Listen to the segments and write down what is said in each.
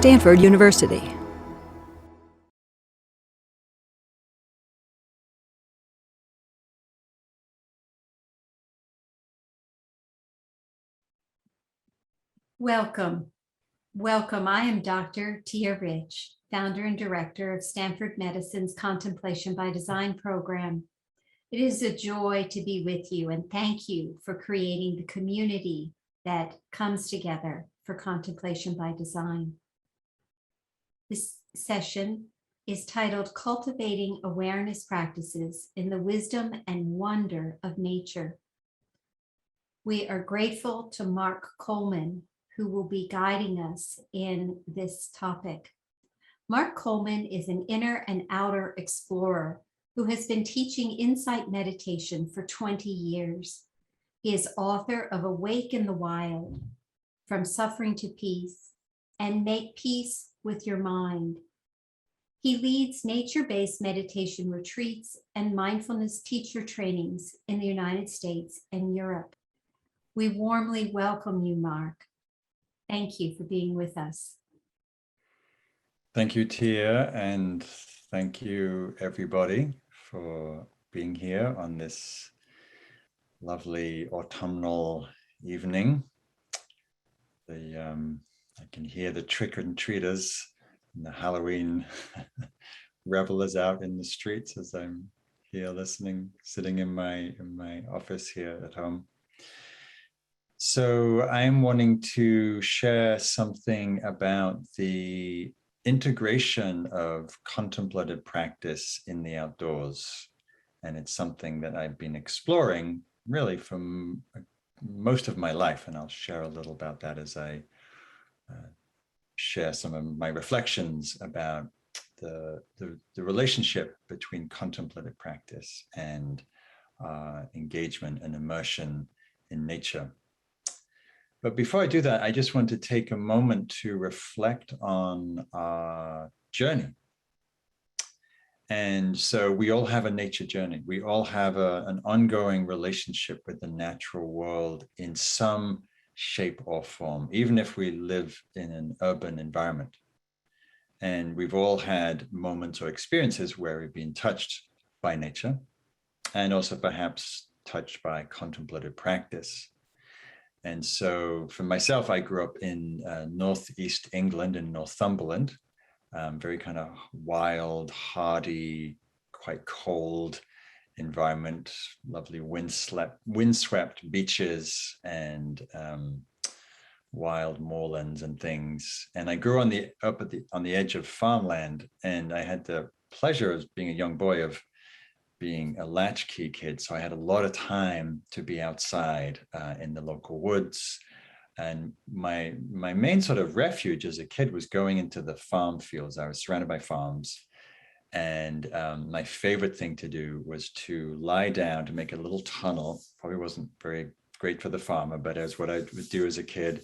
Stanford University. Welcome. Welcome. I am Dr. Tia Rich, founder and director of Stanford Medicine's Contemplation by Design program. It is a joy to be with you, and thank you for creating the community that comes together for Contemplation by Design. This session is titled Cultivating Awareness Practices in the Wisdom and Wonder of Nature. We are grateful to Mark Coleman, who will be guiding us in this topic. Mark Coleman is an inner and outer explorer who has been teaching insight meditation for 20 years. He is author of Awake in the Wild, From Suffering to Peace, and Make Peace with Your Mind. He leads nature-based meditation retreats and mindfulness teacher trainings in the United States and Europe. We warmly welcome you, Mark. Thank you for being with us. Thank you, Tia, and thank you, everybody, for being here on this lovely autumnal evening. I can hear the trick-or-treaters and the Halloween revelers out in the streets as I'm here listening, sitting in my office here at home. So I'm wanting to share something about the integration of contemplative practice in the outdoors. And it's something that I've been exploring really from most of my life. And I'll share a little about that as I share some of my reflections about the relationship between contemplative practice and engagement and immersion in nature. But before I do that, I just want to take a moment to reflect on our journey. And so we all have a nature journey. We all have an ongoing relationship with the natural world in some shape or form, even if we live in an urban environment. And we've all had moments or experiences where we've been touched by nature and also perhaps touched by contemplative practice. And so for myself, I grew up in northeast England in Northumberland, very kind of wild, hardy, quite cold environment, lovely windswept beaches and wild moorlands and things. And I grew on the edge of farmland, and I had the pleasure of being a young boy of being a latchkey kid. So I had a lot of time to be outside in the local woods. And my main sort of refuge as a kid was going into the farm fields. I was surrounded by farms. And my favorite thing to do was to lie down, to make a little tunnel. Probably wasn't very great for the farmer, but as what I would do as a kid,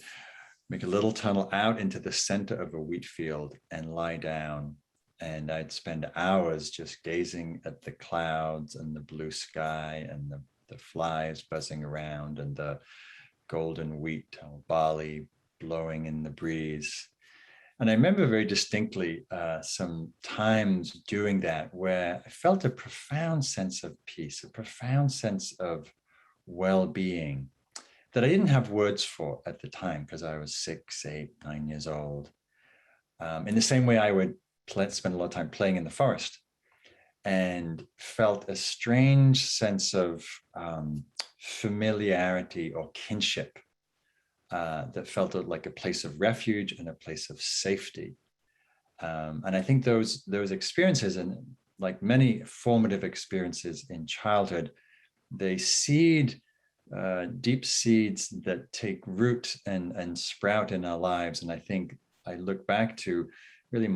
make a little tunnel out into the center of a wheat field and lie down. And I'd spend hours just gazing at the clouds and the blue sky and the flies buzzing around and the golden wheat or barley blowing in the breeze. And I remember very distinctly some times doing that where I felt a profound sense of peace, a profound sense of well-being that I didn't have words for at the time because I was 6, 8, 9 years old. In the same way I would spend a lot of time playing in the forest and felt a strange sense of familiarity or kinship that felt like a place of refuge and a place of safety. And I think those experiences, and like many formative experiences in childhood, they seed deep seeds that take root and sprout in our lives. And I think I look back to really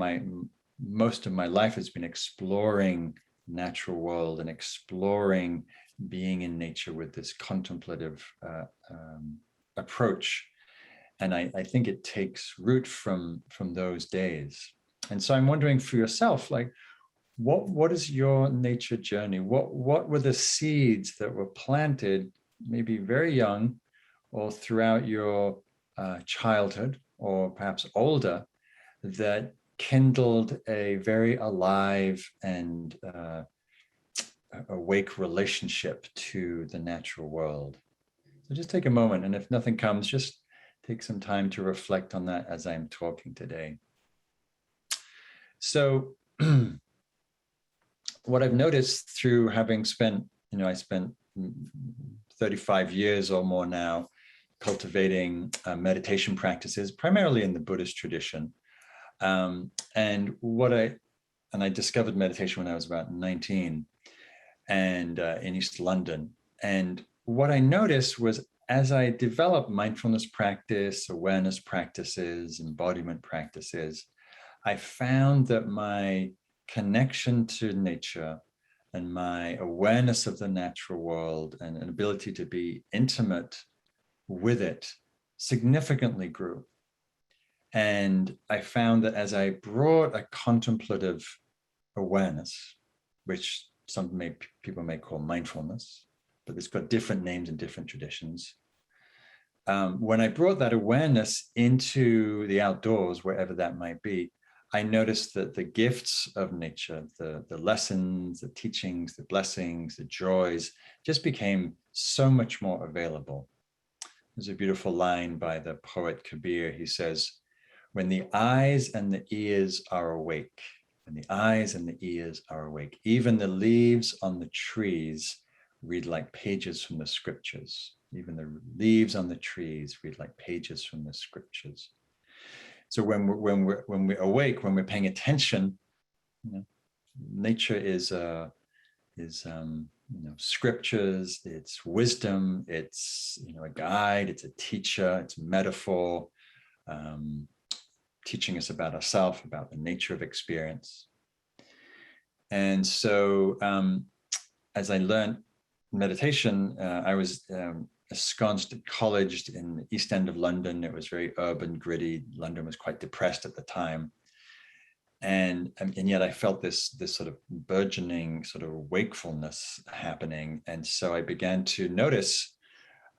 most of my life has been exploring natural world and exploring being in nature with this contemplative approach. And I think it takes root from those days. And so I'm wondering for yourself, like, what is your nature journey? What were the seeds that were planted maybe very young or throughout your childhood or perhaps older that kindled a very alive and awake relationship to the natural world. So just take a moment, and if nothing comes, just take some time to reflect on that as I'm talking today. So what I've noticed through having spent, I spent 35 years or more now cultivating meditation practices, primarily in the Buddhist tradition. And I discovered meditation when I was about 19 and in East London. And what I noticed was as I developed mindfulness practice, awareness practices, embodiment practices, I found that my connection to nature and my awareness of the natural world and an ability to be intimate with it significantly grew. And I found that as I brought a contemplative awareness, which people may call mindfulness, but it's got different names in different traditions. When I brought that awareness into the outdoors, wherever that might be, I noticed that the gifts of nature, the lessons, the teachings, the blessings, the joys, just became so much more available. There's a beautiful line by the poet Kabir. He says, when the eyes and the ears are awake, when the eyes and the ears are awake, even the leaves on the trees read like pages from the scriptures. Even the leaves on the trees read like pages from the scriptures. So when we're awake, when we're paying attention, nature is scriptures, it's wisdom, it's a guide, it's a teacher, it's a metaphor, teaching us about ourselves, about the nature of experience. And so as I learned meditation, I was ensconced at college in the East End of London. It was very urban, gritty. London was quite depressed at the time. And yet I felt this sort of burgeoning sort of wakefulness happening. And so I began to notice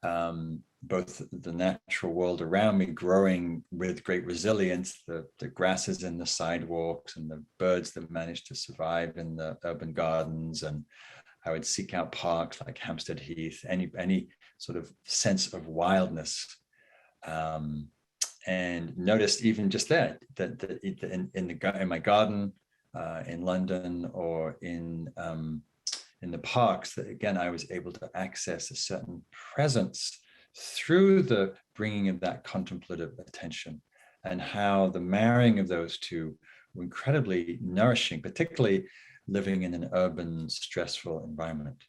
both the natural world around me growing with great resilience, the grasses in the sidewalks and the birds that managed to survive in the urban gardens. And I would seek out parks like Hampstead Heath, any sort of sense of wildness. And noticed even just that in my garden in London or in the parks, that again, I was able to access a certain presence through the bringing of that contemplative attention, and how the marrying of those two were incredibly nourishing, particularly living in an urban, stressful environment.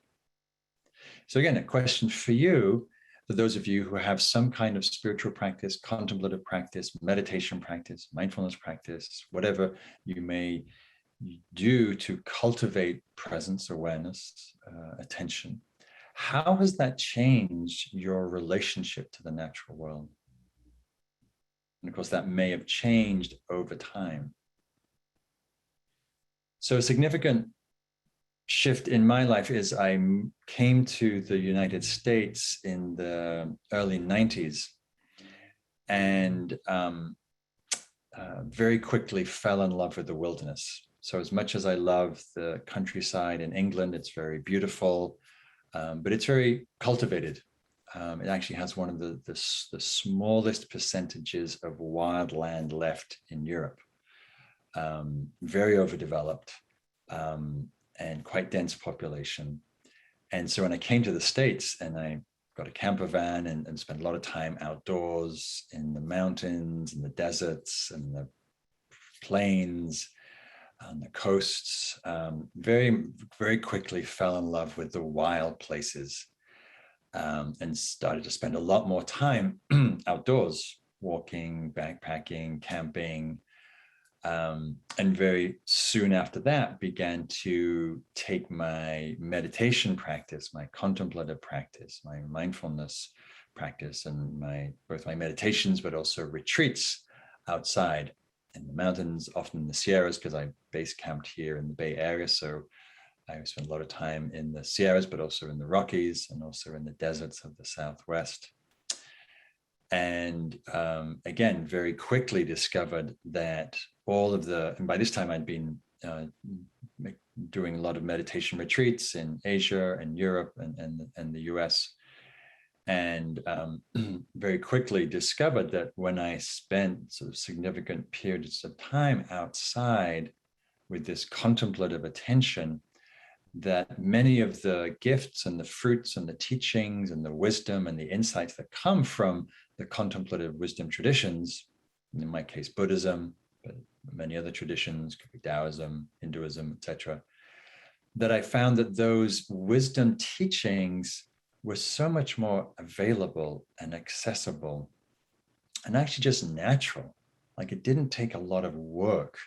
So again, a question for you, for those of you who have some kind of spiritual practice, contemplative practice, meditation practice, mindfulness practice, whatever you may do to cultivate presence, awareness, attention. How has that changed your relationship to the natural world? And of course, that may have changed over time. So a significant shift in my life is I came to the United States in the early 90s and very quickly fell in love with the wilderness. So as much as I love the countryside in England, it's very beautiful, but it's very cultivated. It actually has one of the smallest percentages of wild land left in Europe. Very overdeveloped and quite dense population. And so when I came to the States and I got a camper van and spent a lot of time outdoors in the mountains and the deserts and the plains on the coasts, very, very quickly fell in love with the wild places and started to spend a lot more time outdoors, walking, backpacking, camping, and very soon after that began to take my meditation practice, my contemplative practice, my mindfulness practice, and both my meditations, but also retreats outside in the mountains, often in the Sierras, because I base camped here in the Bay Area. So I spent a lot of time in the Sierras, but also in the Rockies and also in the deserts of the Southwest. And again, very quickly discovered that and by this time I'd been doing a lot of meditation retreats in Asia and Europe and the US. And very quickly discovered that when I spent sort of significant periods of time outside with this contemplative attention, that many of the gifts and the fruits and the teachings and the wisdom and the insights that come from the contemplative wisdom traditions, in my case, Buddhism, but many other traditions, could be Taoism, Hinduism, etc., that I found that those wisdom teachings were so much more available and accessible and actually just natural. Like it didn't take a lot of work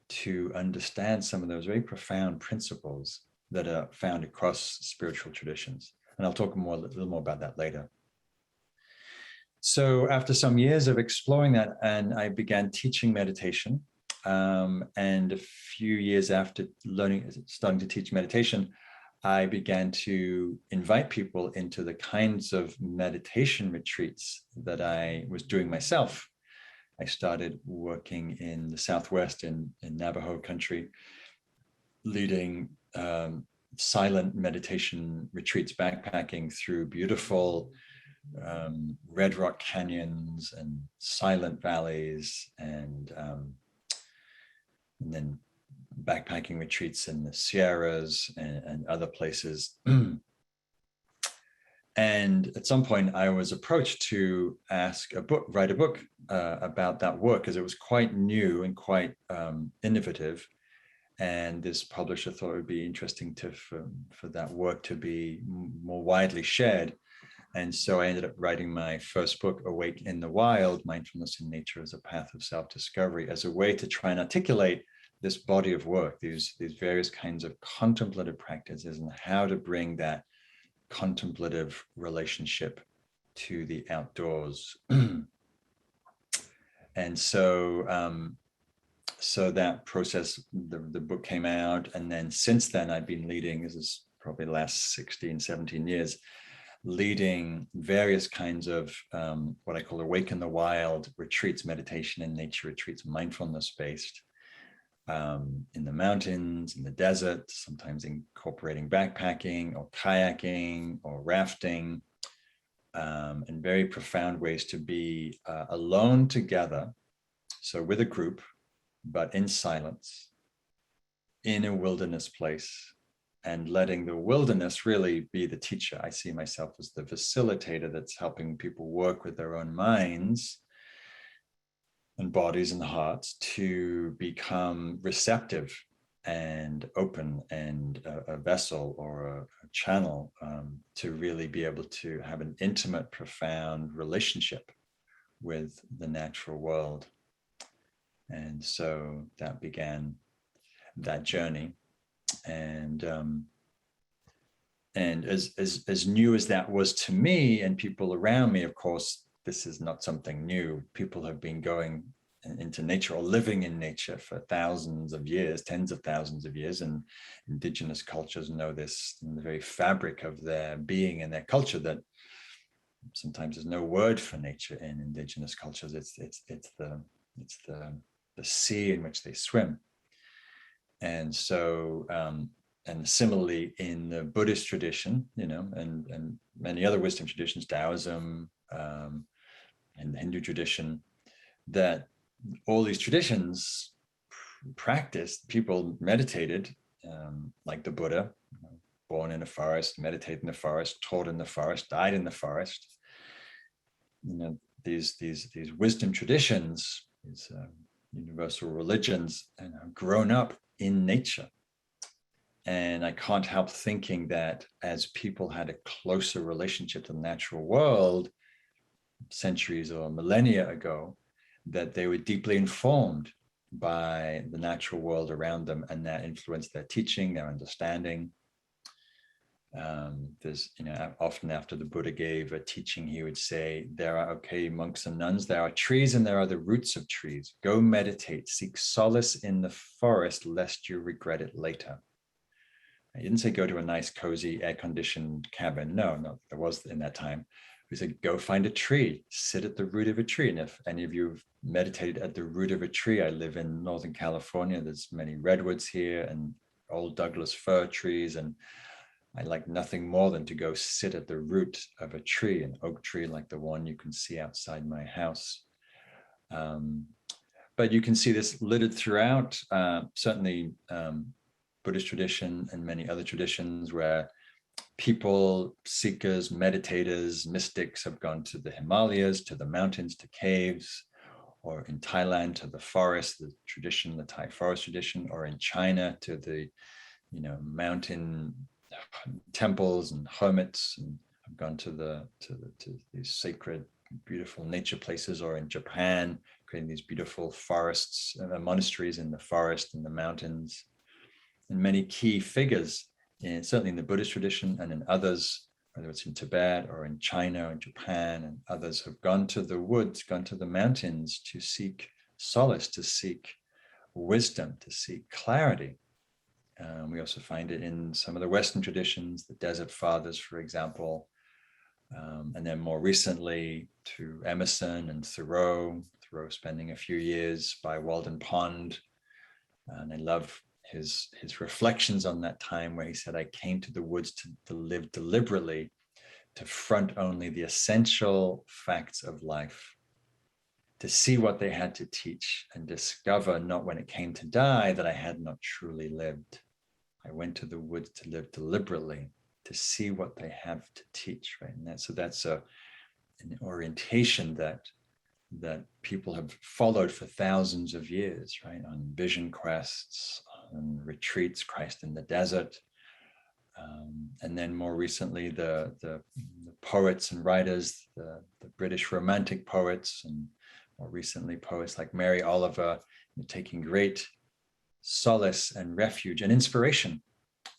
to understand some of those very profound principles that are found across spiritual traditions. And I'll talk a little more about that later. So after some years of exploring that, and I began teaching meditation, and a few years after starting to teach meditation, I began to invite people into the kinds of meditation retreats that I was doing myself. I started working in the Southwest in Navajo country, leading silent meditation retreats, backpacking through beautiful red rock canyons and silent valleys, and then backpacking retreats in the Sierras and other places. And at some point I was approached to write a book about that work, because it was quite new and quite innovative. And this publisher thought it would be interesting for that work to be more widely shared. And so I ended up writing my first book, Awake in the Wild, Mindfulness in Nature as a Path of Self-Discovery, as a way to try and articulate this body of work, these various kinds of contemplative practices, and how to bring that contemplative relationship to the outdoors. And so that process, the book came out. And then since then, I've been leading, this is probably the last 16, 17 years, leading various kinds of what I call Awake in the Wild retreats, meditation and nature retreats, mindfulness-based, in the mountains, in the desert, sometimes incorporating backpacking or kayaking or rafting, and very profound ways to be alone together, so with a group, but in silence, in a wilderness place, and letting the wilderness really be the teacher. I see myself as the facilitator that's helping people work with their own minds and bodies and hearts to become receptive and open, and a vessel or a channel to really be able to have an intimate, profound relationship with the natural world. And so that began that journey. And as new as that was to me and people around me, of course, this is not something new. People have been going into nature or living in nature for thousands of years, tens of thousands of years, and indigenous cultures know this in the very fabric of their being and their culture, that sometimes there's no word for nature in indigenous cultures. It's the sea in which they swim. And so and similarly in the Buddhist tradition, and many other wisdom traditions, Taoism, and the Hindu tradition, that all these traditions practiced, people meditated, like the Buddha, born in a forest, meditated in the forest, taught in the forest, died in the forest. These wisdom traditions, these universal religions, and have grown up in nature. And I can't help thinking that as people had a closer relationship to the natural world centuries or millennia ago, that they were deeply informed by the natural world around them, and that influenced their teaching, their understanding. There's, often after the Buddha gave a teaching, he would say, there are, okay, monks and nuns, there are trees and there are the roots of trees. Go meditate, seek solace in the forest, lest you regret it later. He didn't say go to a nice, cozy, air-conditioned cabin. No, there was in that time. We said, go find a tree, sit at the root of a tree. And if any of you have meditated at the root of a tree, I live in Northern California. There's many redwoods here and old Douglas fir trees. And I like nothing more than to go sit at the root of a tree, an oak tree like the one you can see outside my house. But you can see this littered throughout, certainly Buddhist tradition and many other traditions where people, seekers, meditators, mystics have gone to the Himalayas, to the mountains, to caves, or in Thailand to the forest, the tradition, the Thai forest tradition, or in China to the, mountain temples and hermits, and have gone to these sacred, beautiful nature places, or in Japan, creating these beautiful forests, monasteries in the forest and the mountains. And many key figures, certainly in the Buddhist tradition and in others, whether it's in Tibet or in China or in Japan and others, have gone to the woods, gone to the mountains to seek solace, to seek wisdom, to seek clarity. We also find it in some of the Western traditions, the Desert Fathers, for example, and then more recently to Emerson and Thoreau spending a few years by Walden Pond. And I love his reflections on that time where he said, I came to the woods to live deliberately, to front only the essential facts of life, to see what they had to teach and discover not when it came to die that I had not truly lived. I went to the woods to live deliberately, to see what they have to teach, right? And that's an orientation that people have followed for thousands of years, right? On vision quests, on retreats, Christ in the desert. And then more recently, the poets and writers, the British Romantic poets, and more recently poets like Mary Oliver, taking great solace and refuge and inspiration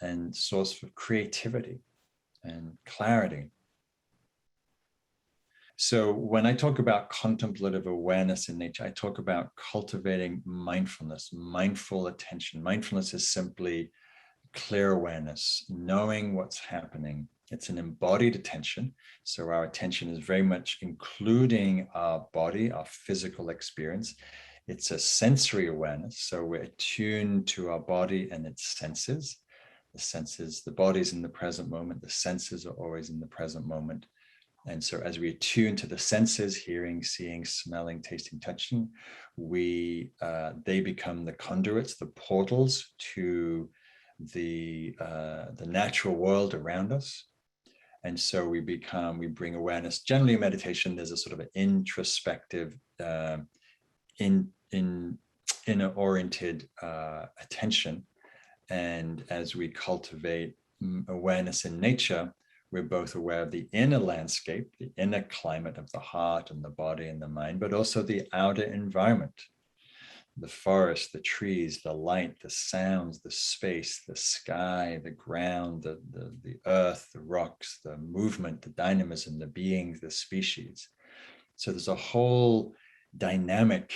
and source for creativity and clarity. So when I talk about contemplative awareness in nature, I talk about cultivating mindfulness, mindful attention. Mindfulness is simply clear awareness, knowing what's happening. It's an embodied attention. So our attention is very much including our body, our physical experience. It's a sensory awareness. So we're attuned to our body and its senses. The senses, the body's in the present moment. The senses are always in the present moment. And so as we attune to the senses, hearing, seeing, smelling, tasting, touching, they become the conduits, the portals to the natural world around us. And so we bring awareness. Generally in meditation, there's a sort of an introspective, inner-oriented attention. And as we cultivate awareness in nature, we're both aware of the inner landscape, the inner climate of the heart and the body and the mind, but also the outer environment, the forest, the trees, the light, the sounds, the space, the sky, the ground, the earth, the rocks, the movement, the dynamism, the beings, the species. So there's a whole dynamic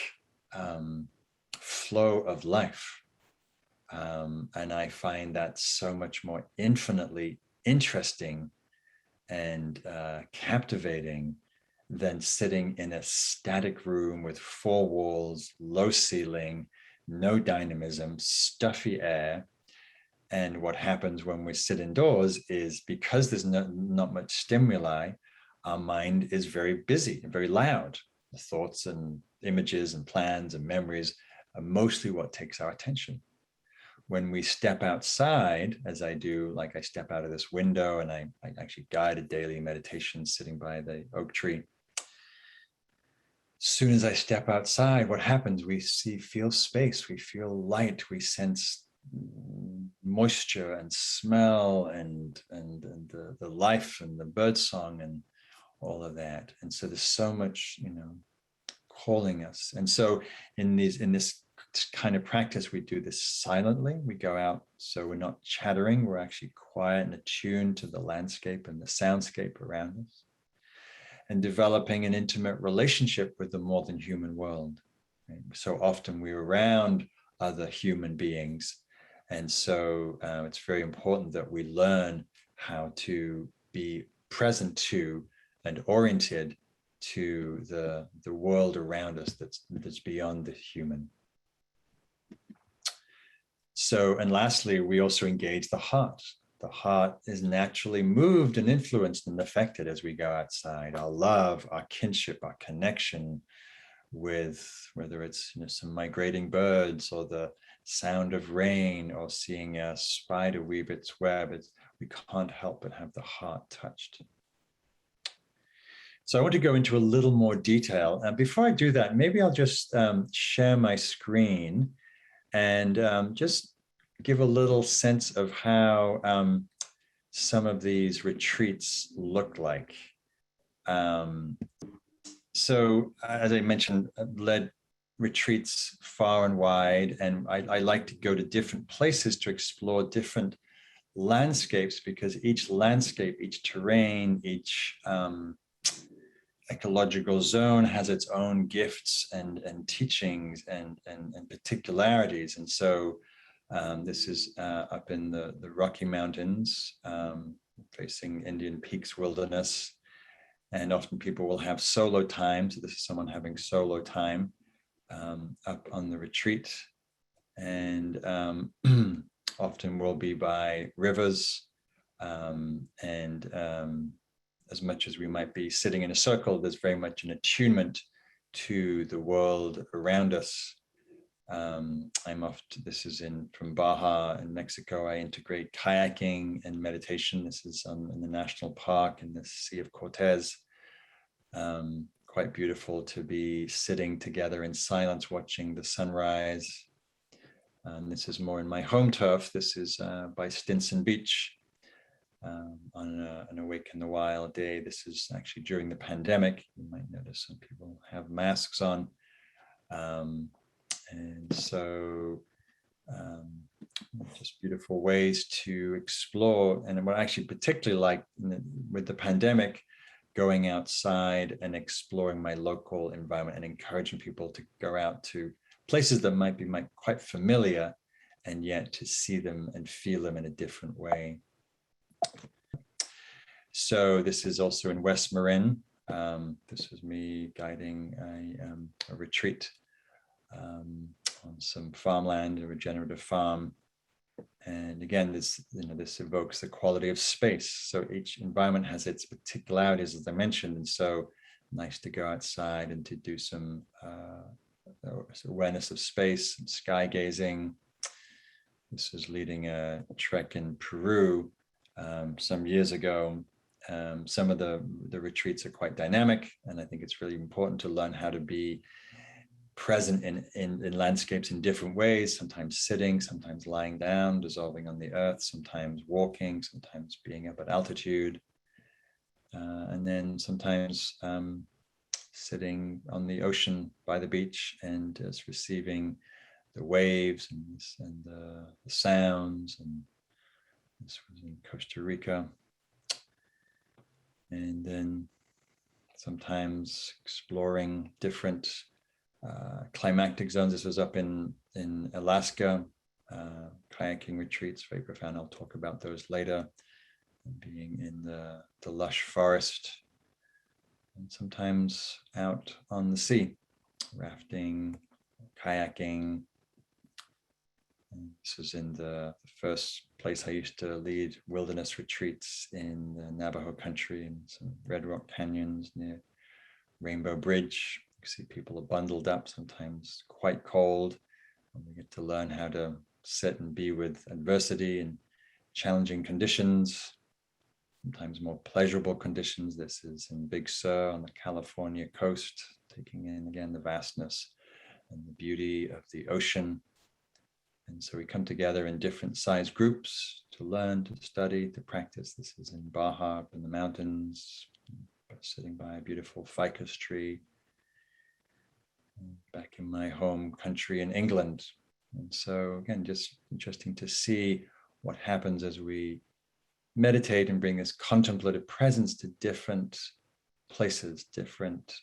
flow of life. And I find that so much more infinitely interesting and captivating than sitting in a static room with four walls, low ceiling, no dynamism, stuffy air. And what happens when we sit indoors is, because there's not much stimuli, our mind is very busy and very loud. The thoughts and images and plans and memories are mostly what takes our attention. When we step outside, as I do, like I step out of this window and I actually guide a daily meditation sitting by the oak tree. As soon as I step outside, what happens? We feel space, we feel light, we sense moisture and smell and the life and the birdsong and all of that. And so there's so much, calling us. And so in this kind of practice, we do this silently. We go out, so we're not chattering, we're actually quiet and attuned to the landscape and the soundscape around us, and developing an intimate relationship with the more than human world. Right? So often we're around other human beings, and so it's very important that we learn how to be present to and oriented to the world around us that's beyond the human. So, and lastly, we also engage the heart. The heart is naturally moved and influenced and affected as we go outside. Our love, our kinship, our connection with whether it's some migrating birds or the sound of rain or seeing a spider weave its web, we can't help but have the heart touched. So I want to go into a little more detail. And before I do that, maybe I'll just share my screen and just give a little sense of how some of these retreats look like. So as I mentioned, I've led retreats far and wide, and I like to go to different places to explore different landscapes, because each landscape, each terrain, each ecological zone has its own gifts and teachings and particularities. And so this is up in the Rocky Mountains, facing Indian Peaks wilderness. And often people will have solo time. So this is someone having solo time up on the retreat. And often will be by rivers. As much as we might be sitting in a circle, there's very much an attunement to the world around us. This is from Baja in Mexico. I integrate kayaking and meditation. This is in the national park in the Sea of Cortez. Quite beautiful to be sitting together in silence, watching the sunrise. This is more in my home turf. This is by Stinson Beach on an Awake in the Wild day. This is actually during the pandemic. You might notice some people have masks on. And so just beautiful ways to explore. And what I actually particularly like with the pandemic, going outside and exploring my local environment and encouraging people to go out to places that might be quite familiar, and yet to see them and feel them in a different way. So this is also in West Marin. This was me guiding a retreat on some farmland, a regenerative farm. And again, this evokes the quality of space. So each environment has its particularities, as I mentioned. And so nice to go outside and to do some awareness of space, and sky gazing. This was leading a trek in Peru some years ago. Some of the retreats are quite dynamic, and I think it's really important to learn how to be present in landscapes in different ways, sometimes sitting, sometimes lying down, dissolving on the earth, sometimes walking, sometimes being up at altitude, and then sometimes sitting on the ocean by the beach and just receiving the waves and the sounds. And this was in Costa Rica. And then sometimes exploring different climactic zones. This was up in Alaska, kayaking retreats, very profound. I'll talk about those later. And being in the lush forest, and sometimes out on the sea, rafting, kayaking. And this was in the first place I used to lead wilderness retreats in the Navajo country, in some Red Rock canyons near Rainbow Bridge. You see people are bundled up, sometimes quite cold, and we get to learn how to sit and be with adversity and challenging conditions, sometimes more pleasurable conditions. This is in Big Sur on the California coast, taking in again the vastness and the beauty of the ocean. And so we come together in different size groups to learn, to study, to practice. This is in Baja, up in the mountains, sitting by a beautiful ficus tree, back in my home country in England. And so again, just interesting to see what happens as we meditate and bring this contemplative presence to different places, different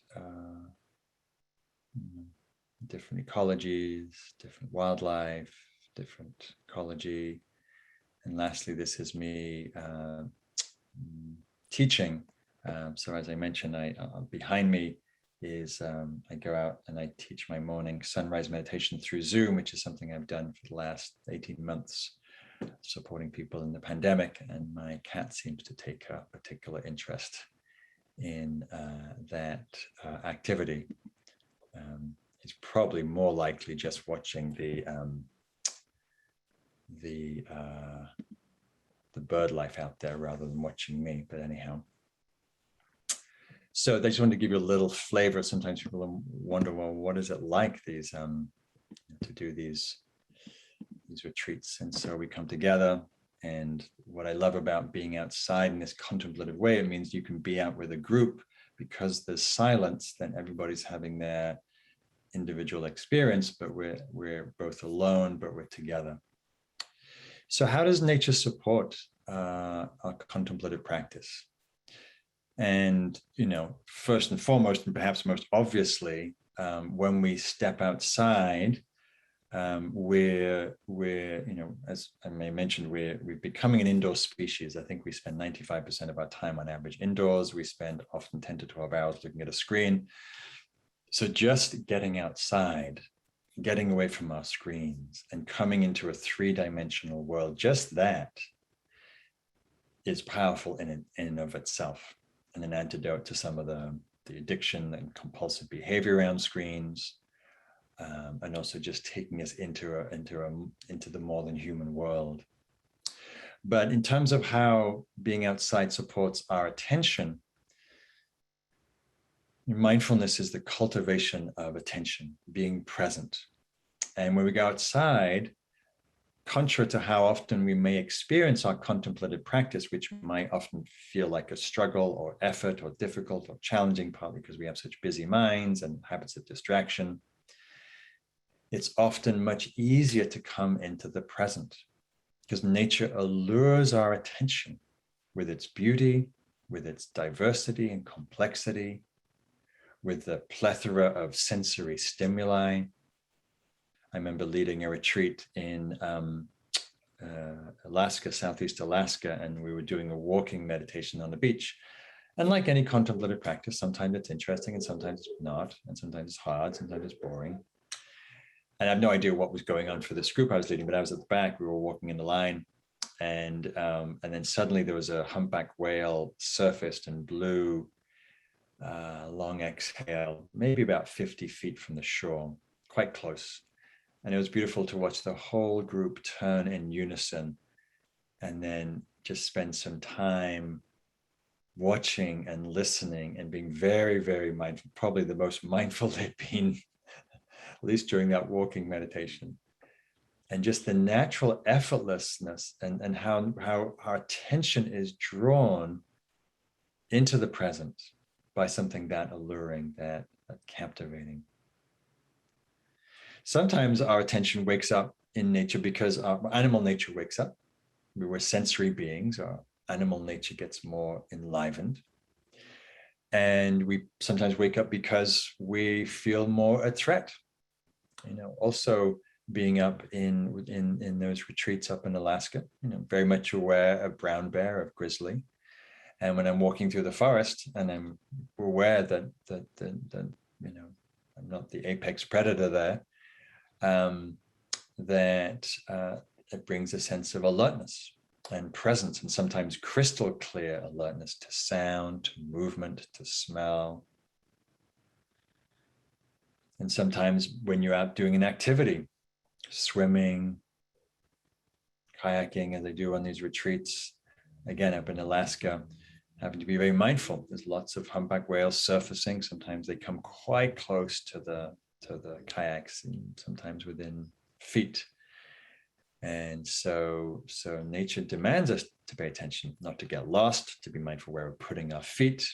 ecologies, different wildlife, different ecology. And lastly, this is me teaching So as I mentioned, behind me is I go out and I teach my morning sunrise meditation through Zoom, which is something I've done for the last 18 months, supporting people in the pandemic. And my cat seems to take a particular interest in that activity. He's probably more likely just watching the bird life out there rather than watching me. But anyhow. So they just wanted to give you a little flavor. Sometimes people wonder, well, what is it like to do these retreats? And so we come together. And what I love about being outside in this contemplative way, it means you can be out with a group because there's silence, then everybody's having their individual experience, but we're both alone, but we're together. So how does nature support our contemplative practice? And, first and foremost, and perhaps most obviously, when we step outside, we're as I may mention, we're becoming an indoor species. I think we spend 95% of our time on average indoors. We spend often 10 to 12 hours looking at a screen. So just getting outside, getting away from our screens and coming into a three-dimensional world, just that is powerful in and of itself, and an antidote to some of the addiction and compulsive behavior around screens, and also just taking us into the more than human world. But in terms of how being outside supports our attention, mindfulness is the cultivation of attention, being present. And when we go outside, contrary to how often we may experience our contemplative practice, which might often feel like a struggle or effort or difficult or challenging, partly because we have such busy minds and habits of distraction, it's often much easier to come into the present because nature allures our attention with its beauty, with its diversity and complexity, with the plethora of sensory stimuli. I remember leading a retreat in Alaska, Southeast Alaska, and we were doing a walking meditation on the beach. And like any contemplative practice, sometimes it's interesting and sometimes it's not, and sometimes it's hard, sometimes it's boring. And I have no idea what was going on for this group I was leading, but I was at the back, we were walking in the line, and then suddenly there was a humpback whale surfaced and blew long exhale, maybe about 50 feet from the shore, quite close. And it was beautiful to watch the whole group turn in unison and then just spend some time watching and listening and being very, very mindful, probably the most mindful they've been, at least during that walking meditation. And just the natural effortlessness and how our attention is drawn into the present by something that alluring, that captivating. Sometimes our attention wakes up in nature because our animal nature wakes up. We're sensory beings. Our animal nature gets more enlivened. And we sometimes wake up because we feel more a threat. Also being up in those retreats up in Alaska, very much aware of brown bear, of grizzly. And when I'm walking through the forest and I'm aware that I'm not the apex predator there, that it brings a sense of alertness and presence, and sometimes crystal clear alertness to sound, to movement, to smell. And sometimes when you're out doing an activity, swimming, kayaking, as I do on these retreats, again, up in Alaska, having to be very mindful. There's lots of humpback whales surfacing. Sometimes they come quite close to the kayaks, and sometimes within feet. And so nature demands us to pay attention, not to get lost, to be mindful where we're putting our feet.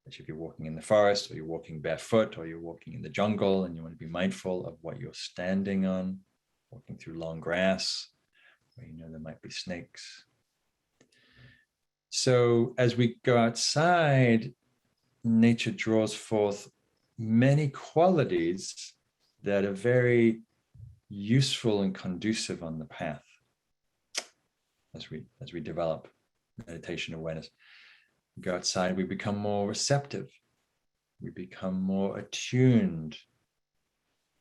If you're walking in the forest, or you're walking barefoot, or you're walking in the jungle, and you want to be mindful of what you're standing on, walking through long grass, where there might be snakes. So as we go outside, nature draws forth many qualities that are very useful and conducive on the path as we develop meditation awareness. We go outside, we become more receptive. We become more attuned.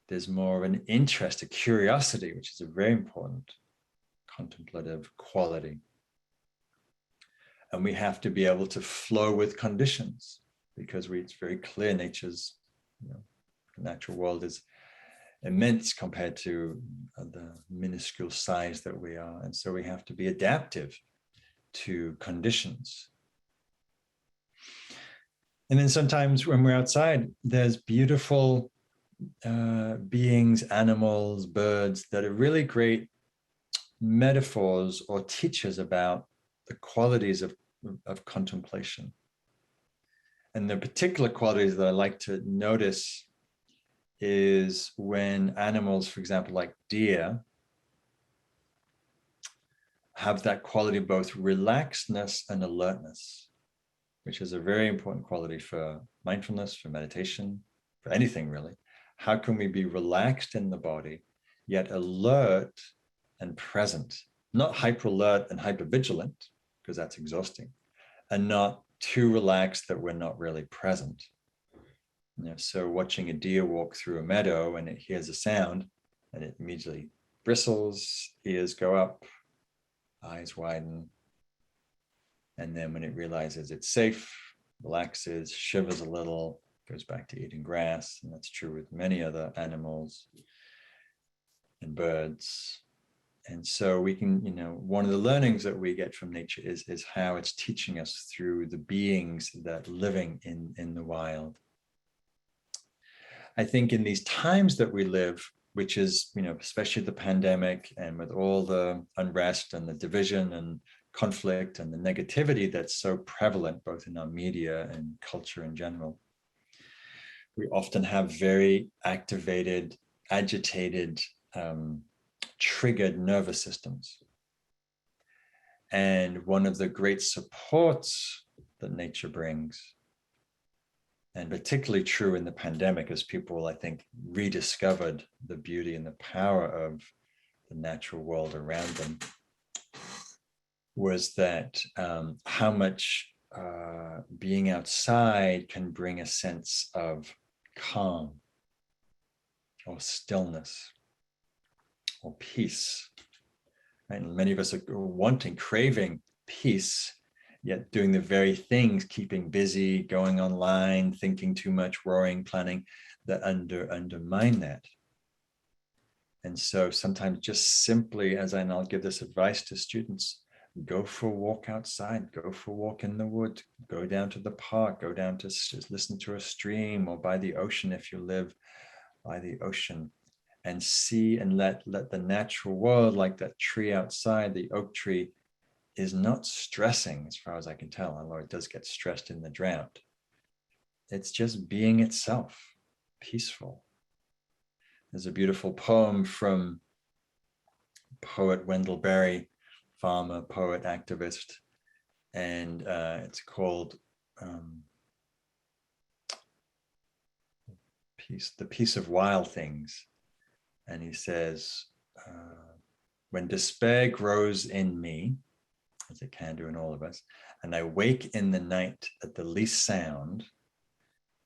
There's more of an interest, a curiosity, which is a very important contemplative quality. And we have to be able to flow with conditions, because it's very clear nature's, the natural world is immense compared to the minuscule size that we are. And so we have to be adaptive to conditions. And then sometimes when we're outside, there's beautiful beings, animals, birds that are really great metaphors or teachers about the qualities of contemplation. And the particular qualities that I like to notice is when animals, for example, like deer, have that quality, both relaxedness and alertness, which is a very important quality for mindfulness, for meditation, for anything really. How can we be relaxed in the body, yet alert and present? Not hyper alert and hyper vigilant, because that's exhausting, and not too relaxed that we're not really present. So watching a deer walk through a meadow and it hears a sound and it immediately bristles, ears go up, eyes widen. And then when it realizes it's safe, relaxes, shivers a little, goes back to eating grass. And that's true with many other animals and birds. And so we can, one of the learnings that we get from nature is how it's teaching us through the beings that living in the wild. I think in these times that we live, which is, especially the pandemic, and with all the unrest and the division and conflict and the negativity that's so prevalent, both in our media and culture in general, we often have very activated, agitated, triggered nervous systems. And one of the great supports that nature brings, and particularly true in the pandemic, as people, I think, rediscovered the beauty and the power of the natural world around them, was that how much being outside can bring a sense of calm or stillness or peace. Right? And many of us are wanting, craving peace, yet doing the very things, keeping busy, going online, thinking too much, worrying, planning, that undermine that. And so sometimes just simply, and I'll give this advice to students, go for a walk outside, go for a walk in the woods, go down to the park, go down to just listen to a stream, or by the ocean if you live by the ocean, and see and let the natural world, like that tree outside, the oak tree, is not stressing, as far as I can tell, although it does get stressed in the drought. It's just being itself, peaceful. There's a beautiful poem from poet Wendell Berry, farmer, poet, activist, and it's called The Peace of Wild Things. And he says, when despair grows in me, as it can do in all of us, and I wake in the night at the least sound,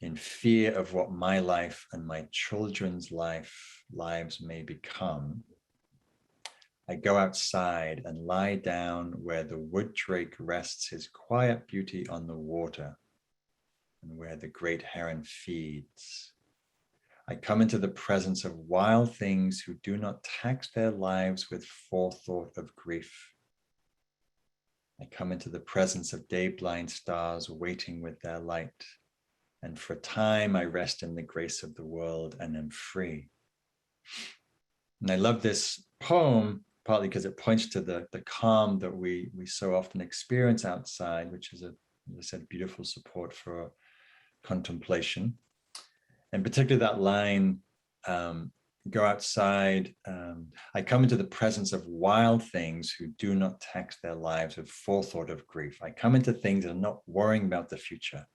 in fear of what my life and my children's lives may become, I go outside and lie down where the wood drake rests his quiet beauty on the water, and where the great heron feeds. I come into the presence of wild things who do not tax their lives with forethought of grief. I come into the presence of day-blind stars waiting with their light, and for a time I rest in the grace of the world and am free. And I love this poem partly because it points to the calm that we so often experience outside, which is, as I said, beautiful support for contemplation. And particularly that line, go outside. I come into the presence of wild things who do not tax their lives with forethought of grief. I come into things that are not worrying about the future.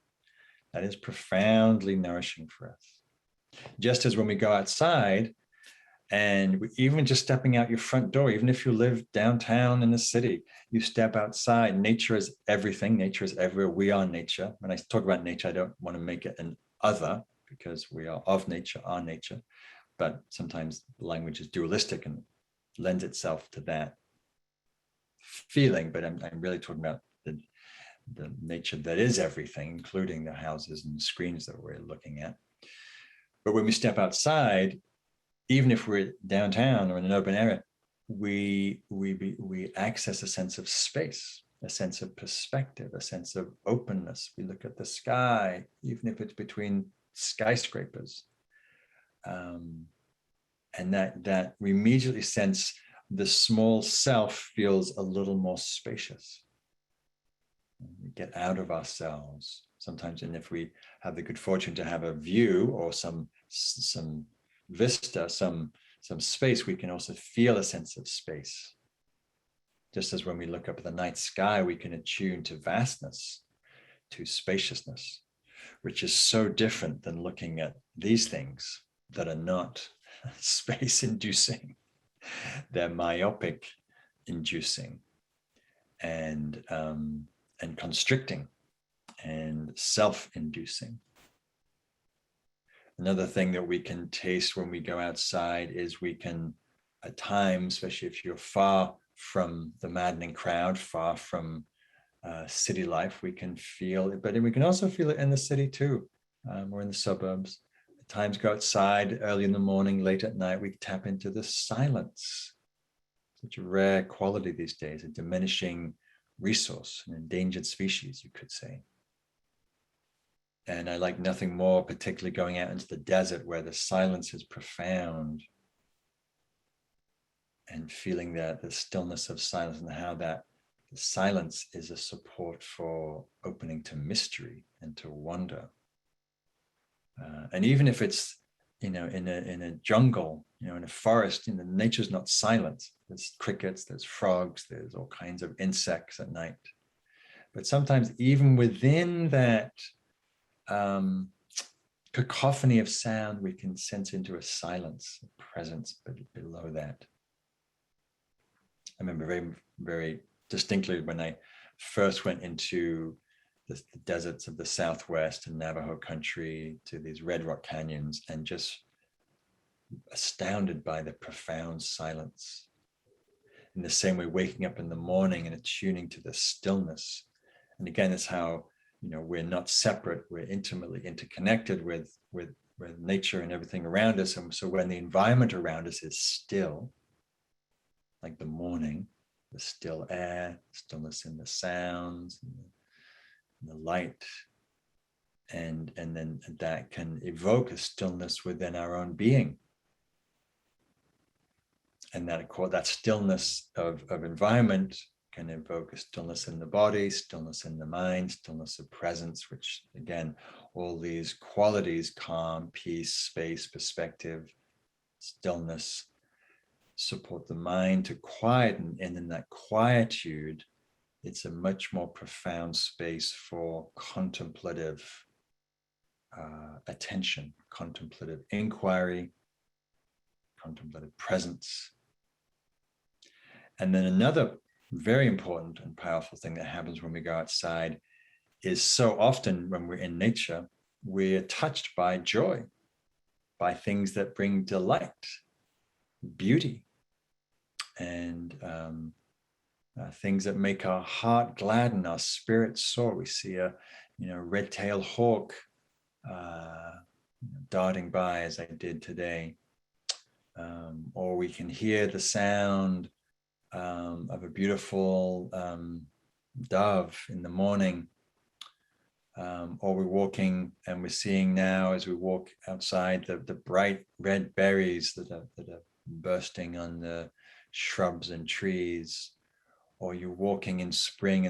That is profoundly nourishing for us. Just as when we go outside And even just stepping out your front door, even if you live downtown in the city, you step outside. Nature is everything. Nature is everywhere. We are nature. When I talk about nature, I don't want to make it an other, because we are of nature, our nature. But sometimes language is dualistic and lends itself to that feeling. But I'm really talking about the nature that is everything, including the houses and the screens that we're looking at. But when we step outside, even if we're downtown or in an urban area, we access a sense of space, a sense of perspective, a sense of openness. We look at the sky, even if it's between skyscrapers, and that we immediately sense the small self feels a little more spacious. We get out of ourselves sometimes, and if we have the good fortune to have a view or some vista, some space, we can also feel a sense of space. Just as when we look up at the night sky, we can attune to vastness, to spaciousness, which is so different than looking at these things that are not space inducing. They're myopic inducing and constricting and self-inducing. Another thing that we can taste when we go outside is we can, at times, especially if you're far from the maddening crowd, far from city life, we can feel it, but we can also feel it in the city too, or in the suburbs. At times go outside early in the morning, late at night, we tap into the silence. Such a rare quality these days, a diminishing resource, an endangered species, you could say. And I like nothing more, particularly going out into the desert where the silence is profound, and feeling that the stillness of silence, and how that the silence is a support for opening to mystery and to wonder. And even if it's, in a jungle, in a forest, nature's not silent. There's crickets, there's frogs, there's all kinds of insects at night. But sometimes even within that cacophony of sound, we can sense into a silence, a presence below that. I remember very, very distinctly when I first went into the deserts of the Southwest and Navajo country, to these red rock canyons, and just astounded by the profound silence. In the same way, waking up in the morning and attuning to the stillness. And again, it's how, we're not separate, we're intimately interconnected with nature and everything around us. And so when the environment around us is still, like the morning, the still air, stillness in the sounds, and the light, and then that can evoke a stillness within our own being. And that stillness of environment can evoke a stillness in the body, stillness in the mind, stillness of presence, which again, all these qualities, calm, peace, space, perspective, stillness, support the mind to quieten. And in that quietude, it's a much more profound space for contemplative attention, contemplative inquiry, contemplative presence. And then another very important and powerful thing that happens when we go outside is, so often when we're in nature, we're touched by joy, by things that bring delight, beauty, and things that make our heart glad and our spirit soar. We see a red-tailed hawk darting by, as I did today, or we can hear the sound of a beautiful dove in the morning, or we're walking and we're seeing now, as we walk outside, the bright red berries that are bursting on the shrubs and trees, or you're walking in spring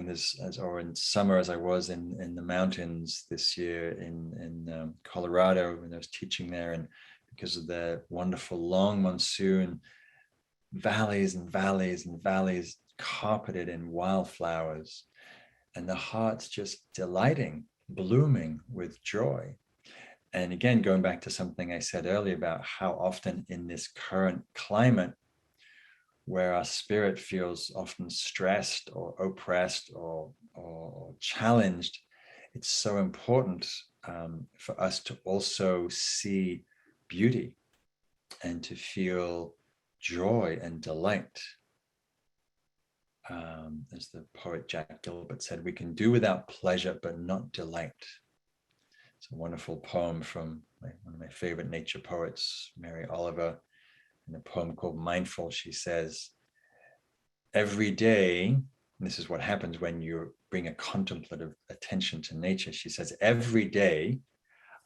or in summer, as I was in the mountains this year in Colorado when I was teaching there, and because of the wonderful long monsoon, valleys and valleys and valleys carpeted in wildflowers, and the heart's just delighting, blooming with joy. And again, going back to something I said earlier about how often in this current climate where our spirit feels often stressed or oppressed or challenged, it's so important for us to also see beauty and to feel joy and delight. As the poet Jack Gilbert said, we can do without pleasure, but not delight. It's a wonderful poem from one of my favorite nature poets, Mary Oliver, in a poem called Mindful. She says, every day, and this is what happens when you bring a contemplative attention to nature. She says, every day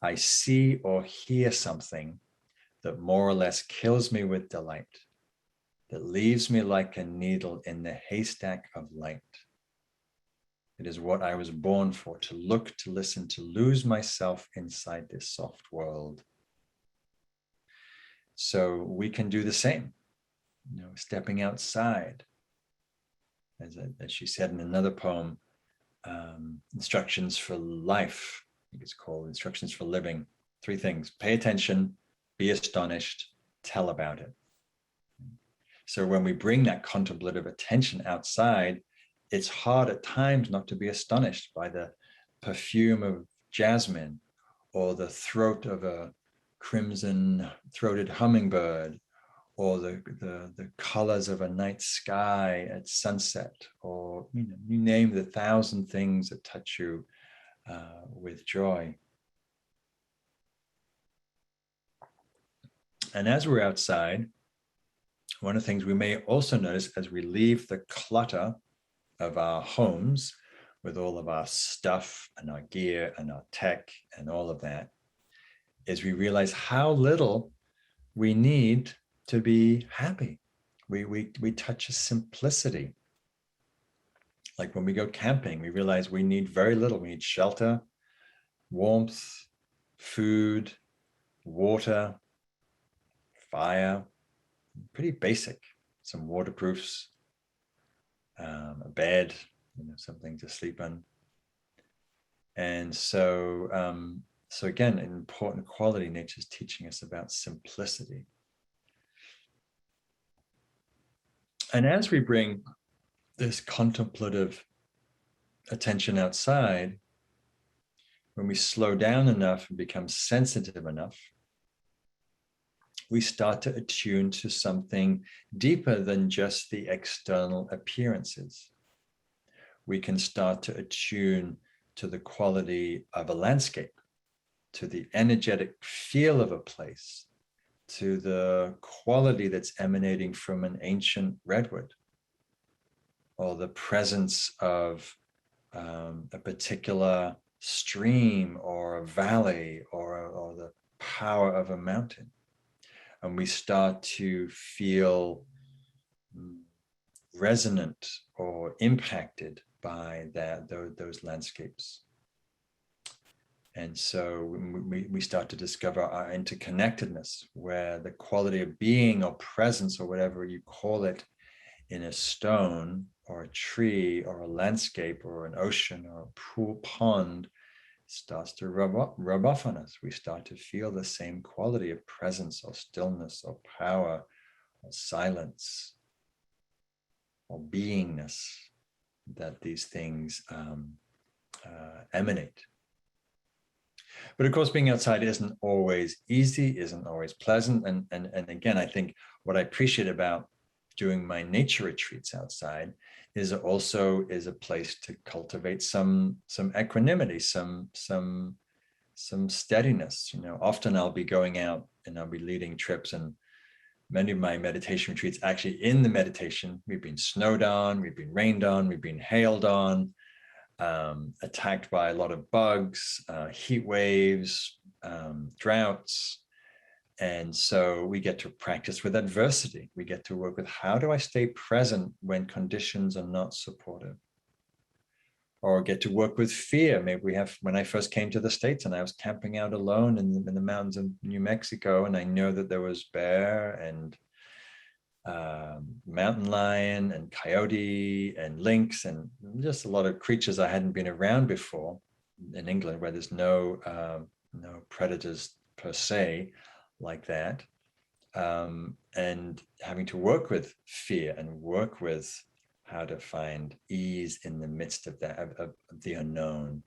I see or hear something that more or less kills me with delight, that leaves me like a needle in the haystack of light. It is what I was born for, to look, to listen, to lose myself inside this soft world. So we can do the same, stepping outside. As she said in another poem, Instructions for Life, I think it's called Instructions for Living. 3 things: pay attention, be astonished, tell about it. So when we bring that contemplative attention outside, it's hard at times not to be astonished by the perfume of jasmine or the throat of a crimson-throated hummingbird, or the colors of a night sky at sunset, or you name the 1,000 things that touch you with joy. And as we're outside, one of the things we may also notice as we leave the clutter of our homes with all of our stuff and our gear and our tech and all of that, is we realize how little we need to be happy. We touch a simplicity. Like when we go camping, we realize we need very little. We need shelter, warmth, food, water, fire, pretty basic, some waterproofs, a bed, something to sleep in. And so again, an important quality nature's teaching us about simplicity. And as we bring this contemplative attention outside, when we slow down enough and become sensitive enough, we start to attune to something deeper than just the external appearances. We can start to attune to the quality of a landscape, to the energetic feel of a place, to the quality that's emanating from an ancient redwood, or the presence of a particular stream or a valley, or the power of a mountain. And we start to feel resonant or impacted by those landscapes. And so we start to discover our interconnectedness, where the quality of being or presence or whatever you call it in a stone or a tree or a landscape or an ocean or a pool pond starts to rub off on us. We start to feel the same quality of presence or stillness or power or silence or beingness that these things emanate. But of course, being outside isn't always easy, isn't always pleasant. And again, I think what I appreciate about doing my nature retreats outside is it also is a place to cultivate some equanimity, some steadiness. Often I'll be going out and I'll be leading trips, and many of my meditation retreats, actually in the meditation, we've been snowed on, we've been rained on, we've been hailed on, attacked by a lot of bugs, heat waves, droughts. And so we get to practice with adversity. We get to work with, how do I stay present when conditions are not supportive? Or get to work with fear. Maybe when I first came to the States and I was camping out alone in the mountains of New Mexico, and I know that there was bear and mountain lion and coyote and lynx and just a lot of creatures I hadn't been around before in England, where there's no no predators per se like that. And having to work with fear and work with how to find ease in the midst of that, of the unknown.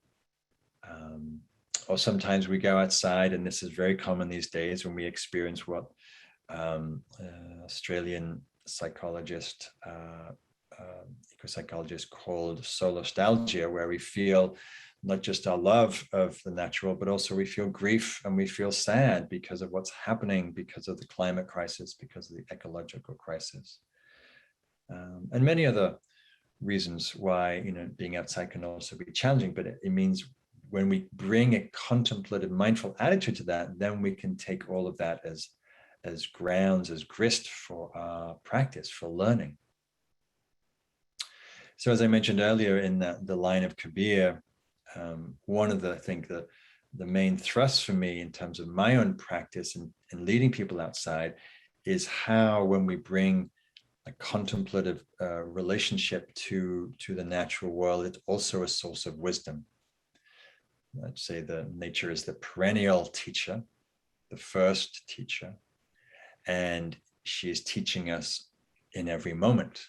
Or sometimes we go outside, and this is very common these days when we experience what Australian psychologist, eco-psychologist called solastalgia, where we feel not just our love of the natural, but also we feel grief and we feel sad because of what's happening, because of the climate crisis, because of the ecological crisis, and many other reasons why being outside can also be challenging. But it means when we bring a contemplative, mindful attitude to that, then we can take all of that as grounds, as grist for our practice, for learning. So as I mentioned earlier in the line of Kabir, one of the, I think the main thrusts for me in terms of my own practice and leading people outside is how, when we bring a contemplative relationship to the natural world, it's also a source of wisdom. Let's say that nature is the perennial teacher, the first teacher, and she is teaching us in every moment.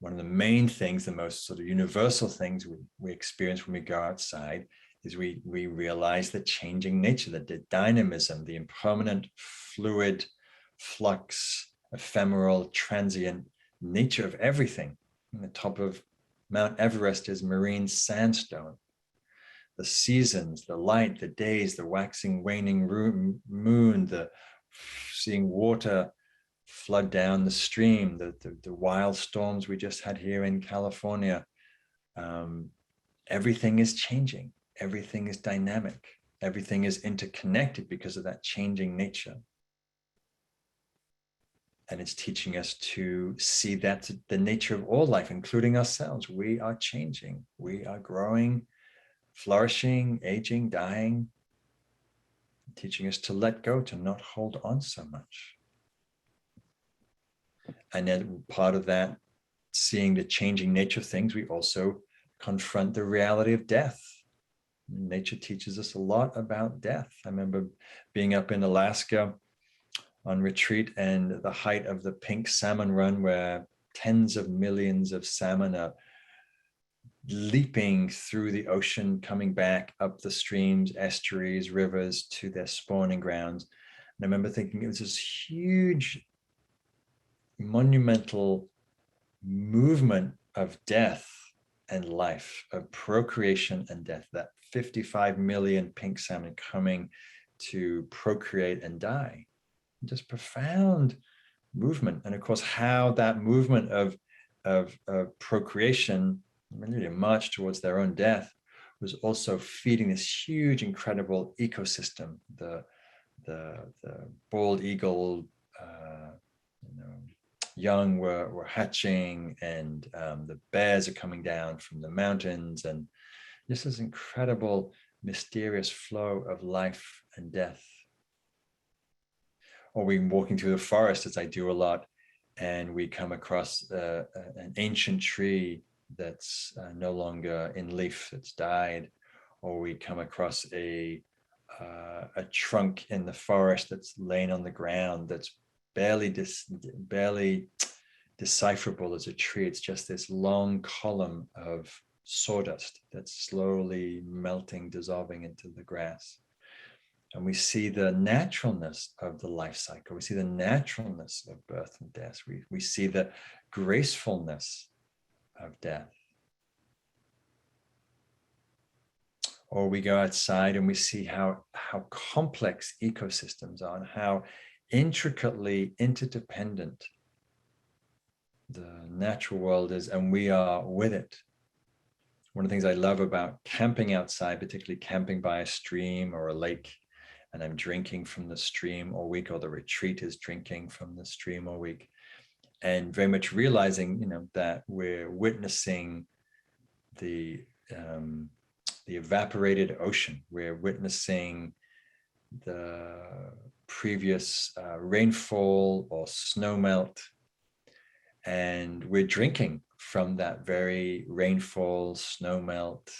One of the main things, the most sort of universal things we experience when we go outside is we realize the changing nature, the dynamism, the impermanent, fluid, flux, ephemeral, transient nature of everything. And the top of Mount Everest is marine sandstone. The seasons, the light, the days, the waxing, waning moon, the seeing water flood down the stream, the wild storms we just had here in California. Everything is changing. Everything is dynamic. Everything is interconnected because of that changing nature. And it's teaching us to see that the nature of all life, including ourselves. We are changing. We are growing, flourishing, aging, dying, teaching us to let go, to not hold on so much. And then part of that, seeing the changing nature of things, we also confront the reality of death. Nature teaches us a lot about death. I remember being up in Alaska on retreat, and the height of the pink salmon run, where tens of millions of salmon are leaping through the ocean, coming back up the streams, estuaries, rivers to their spawning grounds. And I remember thinking it was this huge, monumental movement of death and life, of procreation and death, that 55 million pink salmon coming to procreate and die. Just profound movement. And of course, how that movement of procreation, really a march towards their own death, was also feeding this huge, incredible ecosystem. The bald eagle, young were hatching, and the bears are coming down from the mountains, and just this incredible, mysterious flow of life and death. Or we're walking through the forest, as I do a lot, and we come across an ancient tree that's no longer in leaf, that's died, or we come across a trunk in the forest that's laying on the ground, that's barely decipherable as a tree. It's just this long column of sawdust that's slowly melting, dissolving into the grass. And we see the naturalness of the life cycle. We see the naturalness of birth and death. We see the gracefulness of death. Or we go outside and we see how complex ecosystems are and how intricately interdependent the natural world is, and we are with it. One of the things I love about camping outside, particularly camping by a stream or a lake, and I'm drinking from the stream all week, or the retreat is drinking from the stream all week, and very much realizing, that we're witnessing the evaporated ocean. We're witnessing the previous rainfall or snowmelt, and we're drinking from that very rainfall, snowmelt,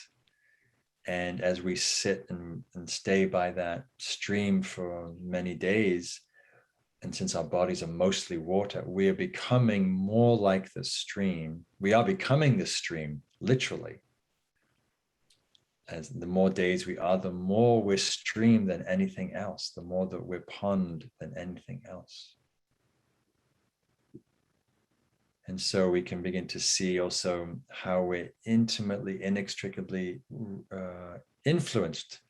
And as we sit and stay by that stream for many days, and since our bodies are mostly water, we are becoming more like the stream. We are becoming the stream, literally. As the more days we are, the more we're stream than anything else, the more that we're pond than anything else. And so we can begin to see also how we're intimately, inextricably influenced.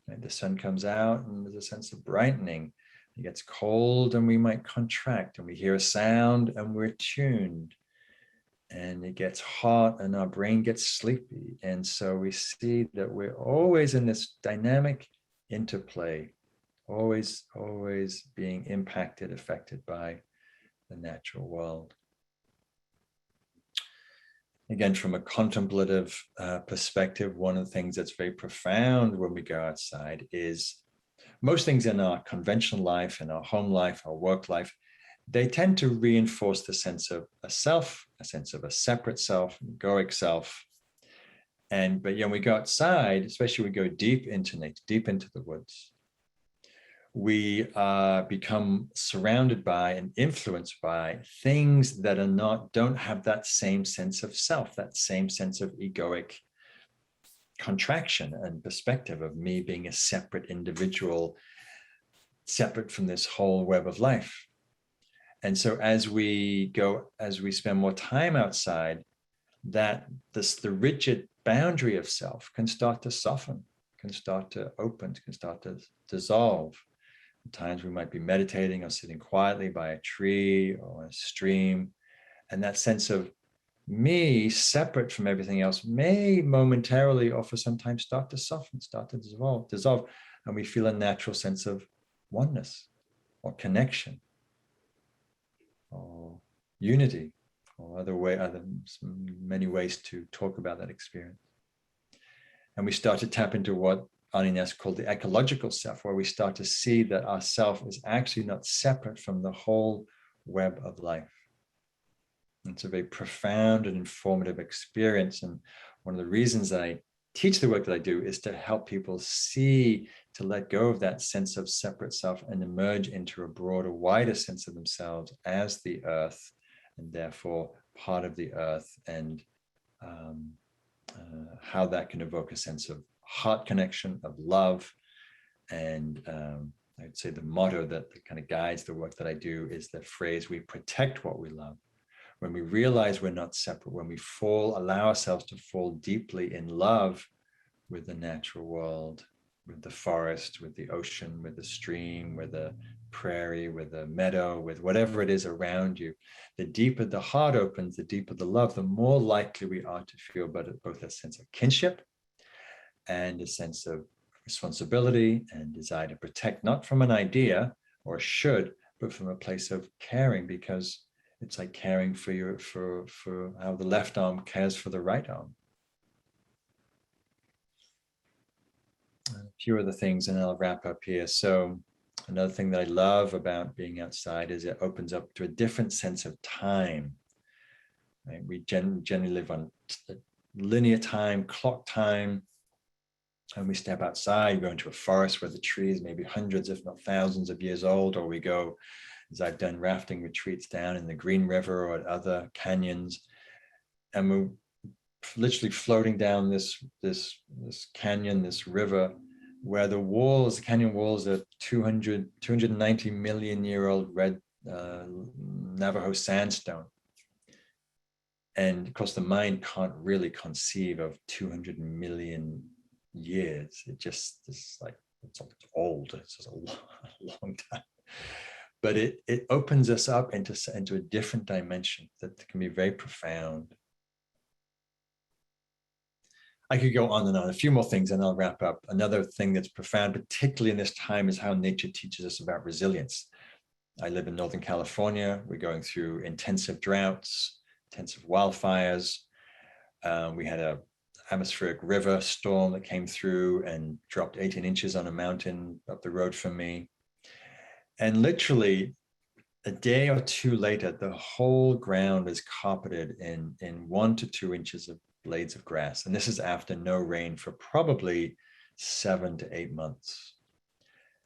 Right? The sun comes out and there's a sense of brightening. It gets cold and we might contract, and we hear a sound and we're tuned. And it gets hot and our brain gets sleepy. And so we see that we're always in this dynamic interplay, always being impacted, affected by the natural world. Again, from a contemplative perspective, one of the things that's very profound when we go outside is most things in our conventional life, in our home life, our work life, they tend to reinforce the sense of a self, a sense of a separate self, egoic self. But when we go outside, especially we go deep into nature, deep into the woods, we become surrounded by and influenced by things that don't have that same sense of self, that same sense of egoic contraction and perspective of me being a separate individual, separate from this whole web of life. And so as we spend more time outside, the rigid boundary of self can start to soften, can start to open, can start to dissolve. At times we might be meditating or sitting quietly by a tree or a stream, and that sense of me separate from everything else may momentarily or for sometimes start to soften, start to dissolve, and we feel a natural sense of oneness or connection or unity, or many ways to talk about that experience. And we start to tap into what Ines called the ecological self, where we start to see that our self is actually not separate from the whole web of life. It's a very profound and informative experience. And one of the reasons that I teach the work that I do is to help people see, to let go of that sense of separate self and emerge into a broader, wider sense of themselves as the earth, and therefore part of the earth, and how that can evoke a sense of heart connection, of love. And I'd say the motto that kind of guides the work that I do is the phrase, we protect what we love. When we realize we're not separate, when we allow ourselves to fall deeply in love with the natural world, with the forest, with the ocean, with the stream, with the prairie, with the meadow, with whatever it is around you, the deeper the heart opens, the deeper the love, the more likely we are to feel both a sense of kinship and a sense of responsibility and desire to protect, not from an idea or a should, but from a place of caring, because it's like caring for how the left arm cares for the right arm. A few other things, and I'll wrap up here. So another thing that I love about being outside is it opens up to a different sense of time. Right? We generally live on linear time, clock time. And we step outside, go into a forest where the trees may be hundreds, if not thousands of years old, or we go, as I've done rafting retreats down in the Green River or at other canyons, and we're literally floating down this canyon, this river, where the canyon walls are 290 million year old red Navajo sandstone. And of course, the mind can't really conceive of 200 million years. It's old. It's just a long time. But it opens us up into a different dimension that can be very profound. I could go on and on, a few more things, and I'll wrap up. Another thing that's profound, particularly in this time, is how nature teaches us about resilience. I live in Northern California. We're going through intensive droughts, intensive wildfires. We had a atmospheric river storm that came through and dropped 18 inches on a mountain up the road from me. And literally a day or two later, the whole ground is carpeted in 1 to 2 inches of blades of grass. And this is after no rain for probably 7 to 8 months.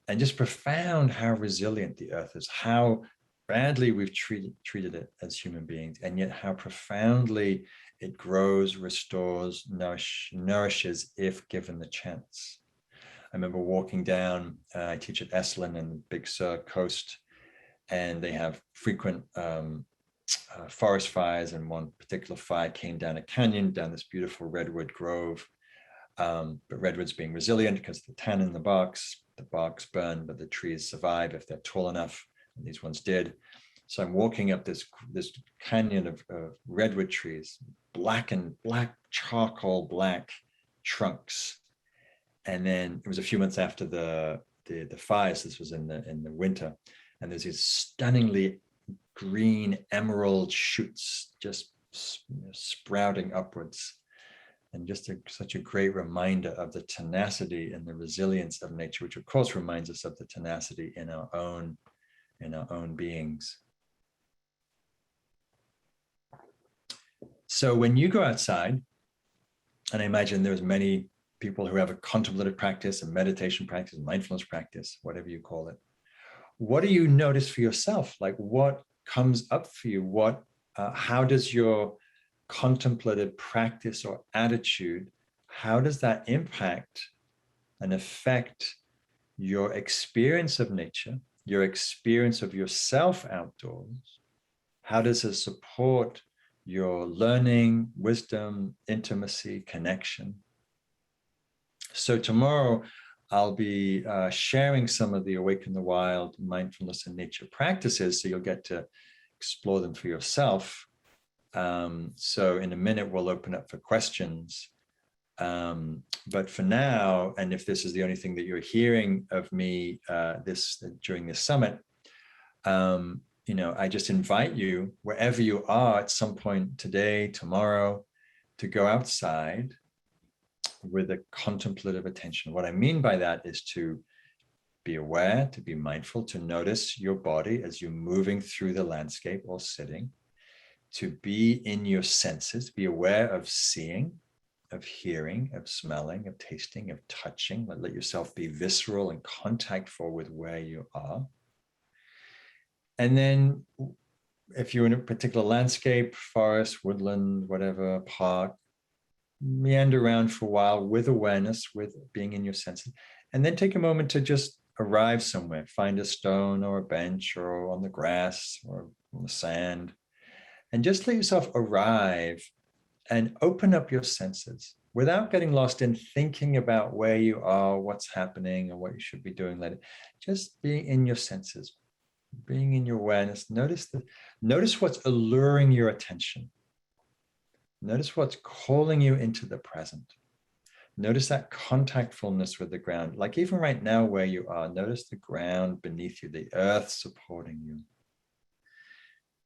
And just profound how resilient the earth is, how badly we've treated it as human beings, and yet how profoundly it grows, restores, nourishes if given the chance. I remember walking down, I teach at Esalen and the Big Sur coast, and they have frequent forest fires, and one particular fire came down a canyon, down this beautiful redwood grove. But redwoods being resilient because of the tannin in the barks burn, but the trees survive if they're tall enough, and these ones did. So I'm walking up this canyon of redwood trees, black charcoal black trunks. And then it was a few months after the fires. This was in the winter, and there's these stunningly green emerald shoots just sprouting upwards. And just such a great reminder of the tenacity and the resilience of nature, which of course reminds us of the tenacity in our own beings. So when you go outside, and I imagine there's many people who have a contemplative practice, a meditation practice, a mindfulness practice, whatever you call it, what do you notice for yourself? Like, what comes up for you? How does your contemplative practice or attitude, how does that impact and affect your experience of nature, your experience of yourself outdoors? How does it support your learning, wisdom, intimacy, connection? So tomorrow I'll be sharing some of the Awaken the Wild mindfulness and nature practices, so you'll get to explore them for yourself. So in a minute, we'll open up for questions. But for now, and if this is the only thing that you're hearing of me during this summit, I just invite you, wherever you are at some point today, tomorrow, to go outside with a contemplative attention. What I mean by that is to be aware, to be mindful, to notice your body as you're moving through the landscape or sitting, to be in your senses, be aware of seeing, of hearing, of smelling, of tasting, of touching. Let yourself be visceral and contactful with where you are. And then if you're in a particular landscape, forest, woodland, whatever, park, meander around for a while with awareness, with being in your senses, and then take a moment to just arrive somewhere, find a stone or a bench or on the grass or on the sand, and just let yourself arrive and open up your senses without getting lost in thinking about where you are, what's happening, or what you should be doing later. Just being in your senses, being in your awareness. Notice what's alluring your attention. Notice what's calling you into the present. Notice that contactfulness with the ground. Like even right now where you are, notice the ground beneath you, the earth supporting you.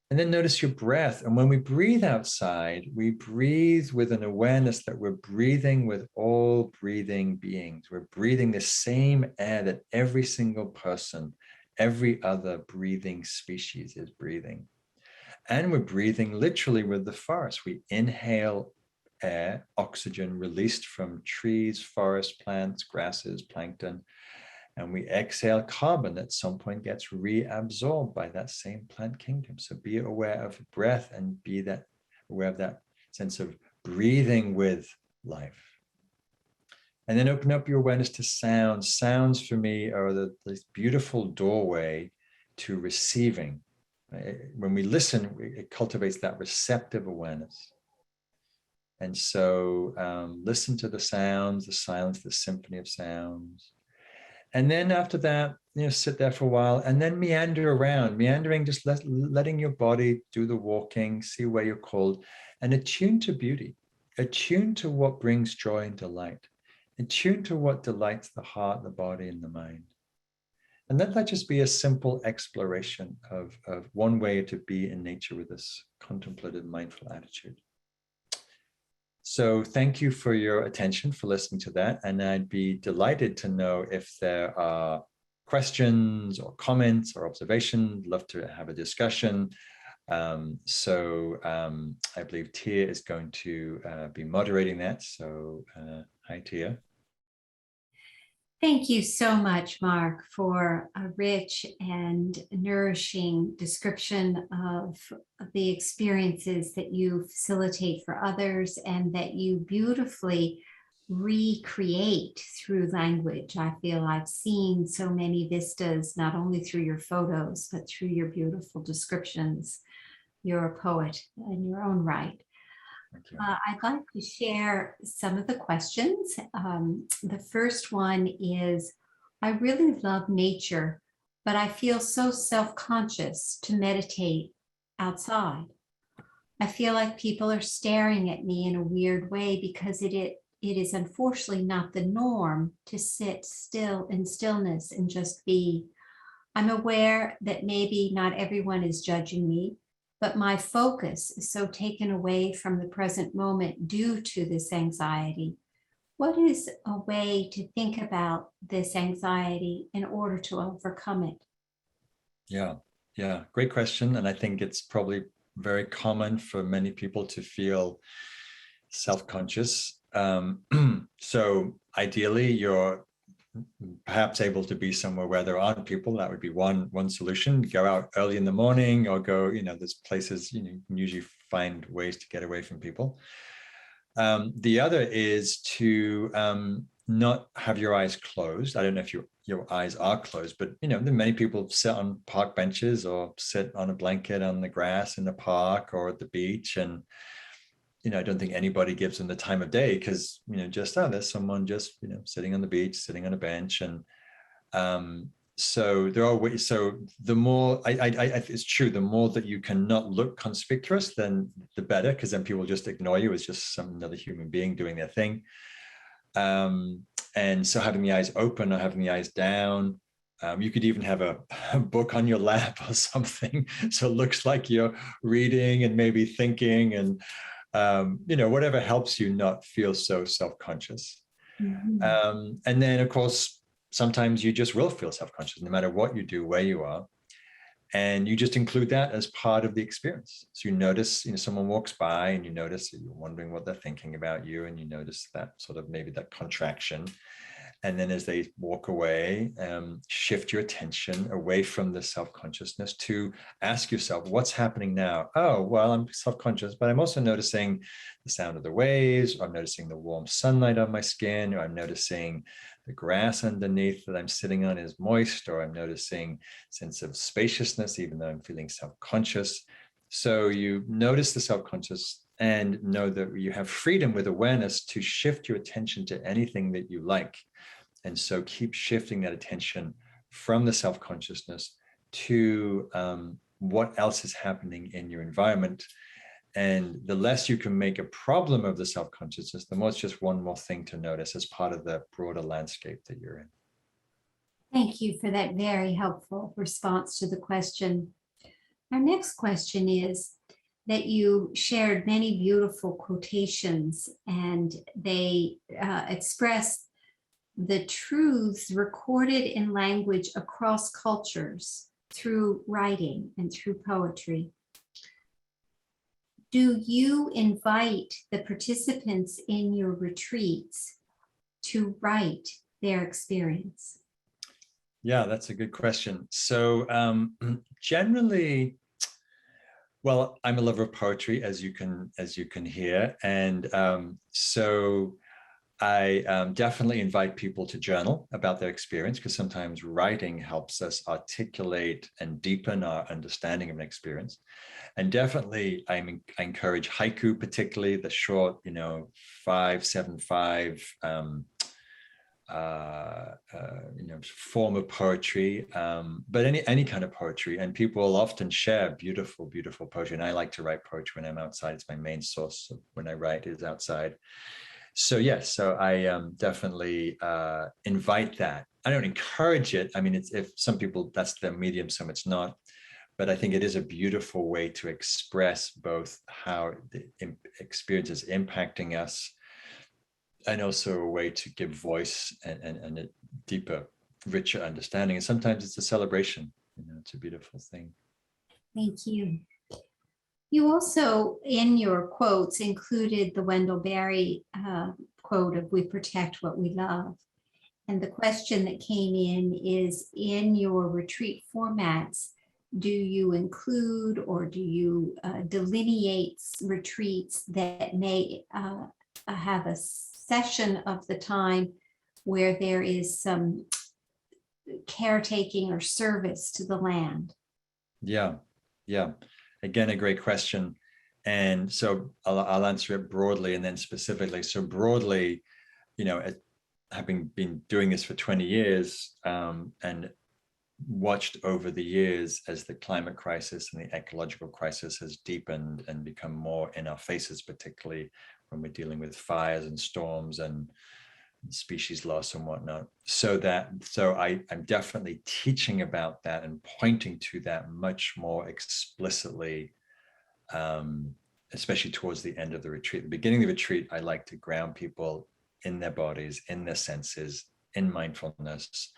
And then notice your breath. And when we breathe outside, we breathe with an awareness that we're breathing with all breathing beings. We're breathing the same air that every single person, every other breathing species is breathing. And we're breathing literally with the forest. We inhale air, oxygen released from trees, forests, plants, grasses, plankton, and we exhale carbon that at some point gets reabsorbed by that same plant kingdom. So be aware of breath and be aware of that sense of breathing with life. And then open up your awareness to sounds. Sounds for me are this beautiful doorway to receiving. When we listen, it cultivates that receptive awareness. And so listen to the sounds, the silence, the symphony of sounds. And then after that, sit there for a while and then meander around. Meandering, just letting your body do the walking, see where you're called, and attune to beauty, attune to what brings joy and delight, attune to what delights the heart, the body, and the mind. And let that just be a simple exploration of one way to be in nature with this contemplative, mindful attitude. So thank you for your attention, for listening to that. And I'd be delighted to know if there are questions or comments or observations. Love to have a discussion. I believe Tia is going to be moderating that. So hi, Tia. Thank you so much, Mark, for a rich and nourishing description of the experiences that you facilitate for others and that you beautifully recreate through language. I feel I've seen so many vistas, not only through your photos, but through your beautiful descriptions. You're a poet in your own right. I'd like to share some of the questions. The first one is, I really love nature, but I feel so self-conscious to meditate outside. I feel like people are staring at me in a weird way because it is unfortunately not the norm to sit still in stillness and just be. I'm aware that maybe not everyone is judging me, but my focus is so taken away from the present moment due to this anxiety. What is a way to think about this anxiety in order to overcome it? Yeah, great question. And I think it's probably very common for many people to feel self-conscious. So ideally, you're perhaps able to be somewhere where there aren't people. That would be one solution. Go out early in the morning, or go, there's places, you can usually find ways to get away from people. The other is to not have your eyes closed. I don't know if your eyes are closed, but many people sit on park benches or sit on a blanket on the grass in the park or at the beach, and I don't think anybody gives them the time of day, because there's someone just sitting on the beach, sitting on a bench. And so there are ways. So the more it's true, the more that you cannot look conspicuous, then the better, because then people just ignore you as just another human being doing their thing. And so having the eyes open or having the eyes down, you could even have a book on your lap or something, so it looks like you're reading and maybe thinking, and whatever helps you not feel so self-conscious. Mm-hmm. And then, of course, sometimes you just will feel self-conscious no matter what you do, where you are. And you just include that as part of the experience. So you notice, someone walks by and you notice that you're wondering what they're thinking about you, and you notice that sort of maybe that contraction. And then as they walk away, shift your attention away from the self-consciousness to ask yourself, what's happening now? Oh, well, I'm self-conscious, but I'm also noticing the sound of the waves, or I'm noticing the warm sunlight on my skin, or I'm noticing the grass underneath that I'm sitting on is moist, or I'm noticing sense of spaciousness, even though I'm feeling self-conscious. So you notice the self-conscious and know that you have freedom with awareness to shift your attention to anything that you like. And so keep shifting that attention from the self-consciousness to what else is happening in your environment. And the less you can make a problem of the self-consciousness, the more it's just one more thing to notice as part of the broader landscape that you're in. Thank you for that very helpful response to the question. Our next question is that you shared many beautiful quotations, and they express the truths recorded in language across cultures through writing and through poetry. Do you invite the participants in your retreats to write their experience? Yeah, that's a good question. So generally, well, I'm a lover of poetry, as you can hear, and so I definitely invite people to journal about their experience, because sometimes writing helps us articulate and deepen our understanding of an experience. And definitely, I encourage haiku, particularly the short, 575. Form of poetry, but any kind of poetry. And people will often share beautiful, beautiful poetry. And I like to write poetry when I'm outside. It's my main source of when I write is outside. So yes, so I definitely invite that. I don't encourage it. I mean, it's, if some people, that's their medium, some it's not. But I think it is a beautiful way to express both how the experience is impacting us, and also a way to give voice and a deeper, richer understanding. And sometimes it's a celebration. It's a beautiful thing. Thank you. You also, in your quotes, included the Wendell Berry quote of "We protect what we love." And the question that came in your retreat formats, do you include or do you delineate retreats that may have a session of the time where there is some caretaking or service to the land? Yeah. Again, a great question. And so I'll answer it broadly and then specifically. So broadly, having been doing this for 20 years and watched over the years as the climate crisis and the ecological crisis has deepened and become more in our faces, particularly when we're dealing with fires and storms and species loss and whatnot. So I'm definitely teaching about that and pointing to that much more explicitly, especially towards the end of the retreat. The beginning of the retreat, I like to ground people in their bodies, in their senses, in mindfulness,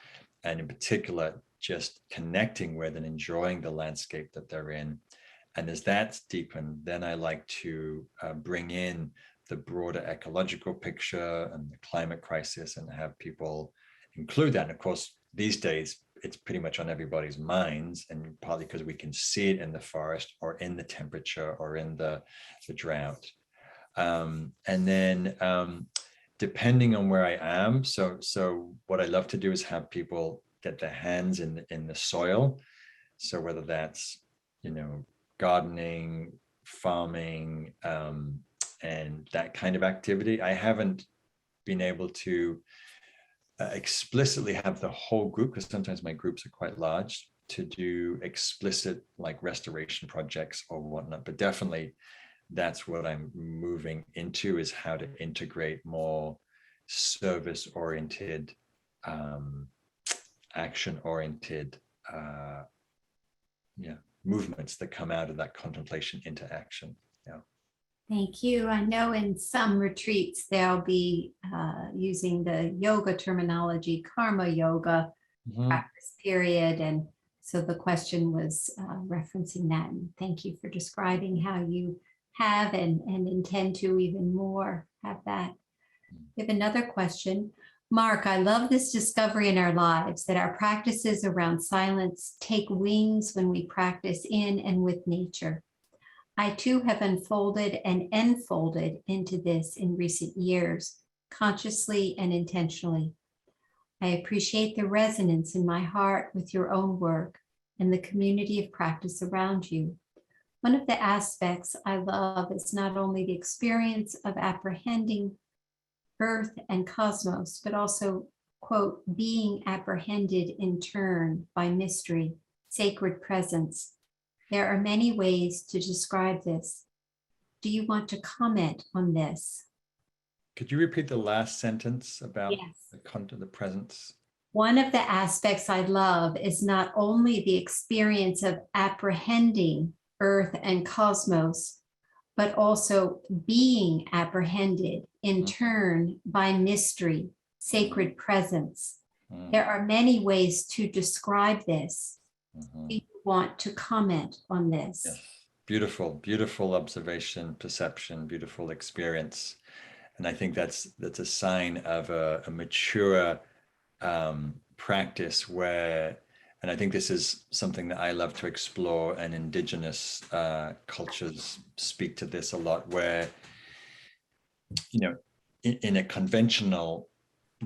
and in particular, just connecting with and enjoying the landscape that they're in. And as that's deepened, then I like to bring in the broader ecological picture and the climate crisis and have people include that. And of course, these days, it's pretty much on everybody's minds, and partly because we can see it in the forest or in the temperature or in the drought. And then depending on where I am, so what I love to do is have people get their hands in the soil. So whether that's, gardening, farming, and that kind of activity, I haven't been able to explicitly have the whole group, because sometimes my groups are quite large, to do explicit like restoration projects or whatnot. But definitely that's what I'm moving into, is how to integrate more service-oriented, action-oriented movements that come out of that contemplation into action. Yeah. Thank you. I know in some retreats, they'll be using the yoga terminology, karma yoga practice period. And so the question was referencing that. And thank you for describing how you have and intend to even more have that. We have another question. Mark, I love this discovery in our lives that our practices around silence take wings when we practice in and with nature. I too have unfolded and enfolded into this in recent years, consciously and intentionally. I appreciate the resonance in my heart with your own work and the community of practice around you. One of the aspects I love is not only the experience of apprehending Earth and cosmos, but also, quote, being apprehended in turn by mystery, sacred presence. There are many ways to describe this. Do you want to comment on this? Could you repeat the last sentence about Yes. the presence? One of the aspects I love is not only the experience of apprehending Earth and cosmos, but also being apprehended in turn by mystery, sacred presence. There are many ways to describe this. Do you want to comment on this? Yes. Beautiful observation, perception, beautiful experience. And I think that's a sign of a mature practice where, and I think this is something that I love to explore, and indigenous cultures speak to this a lot, where, in a conventional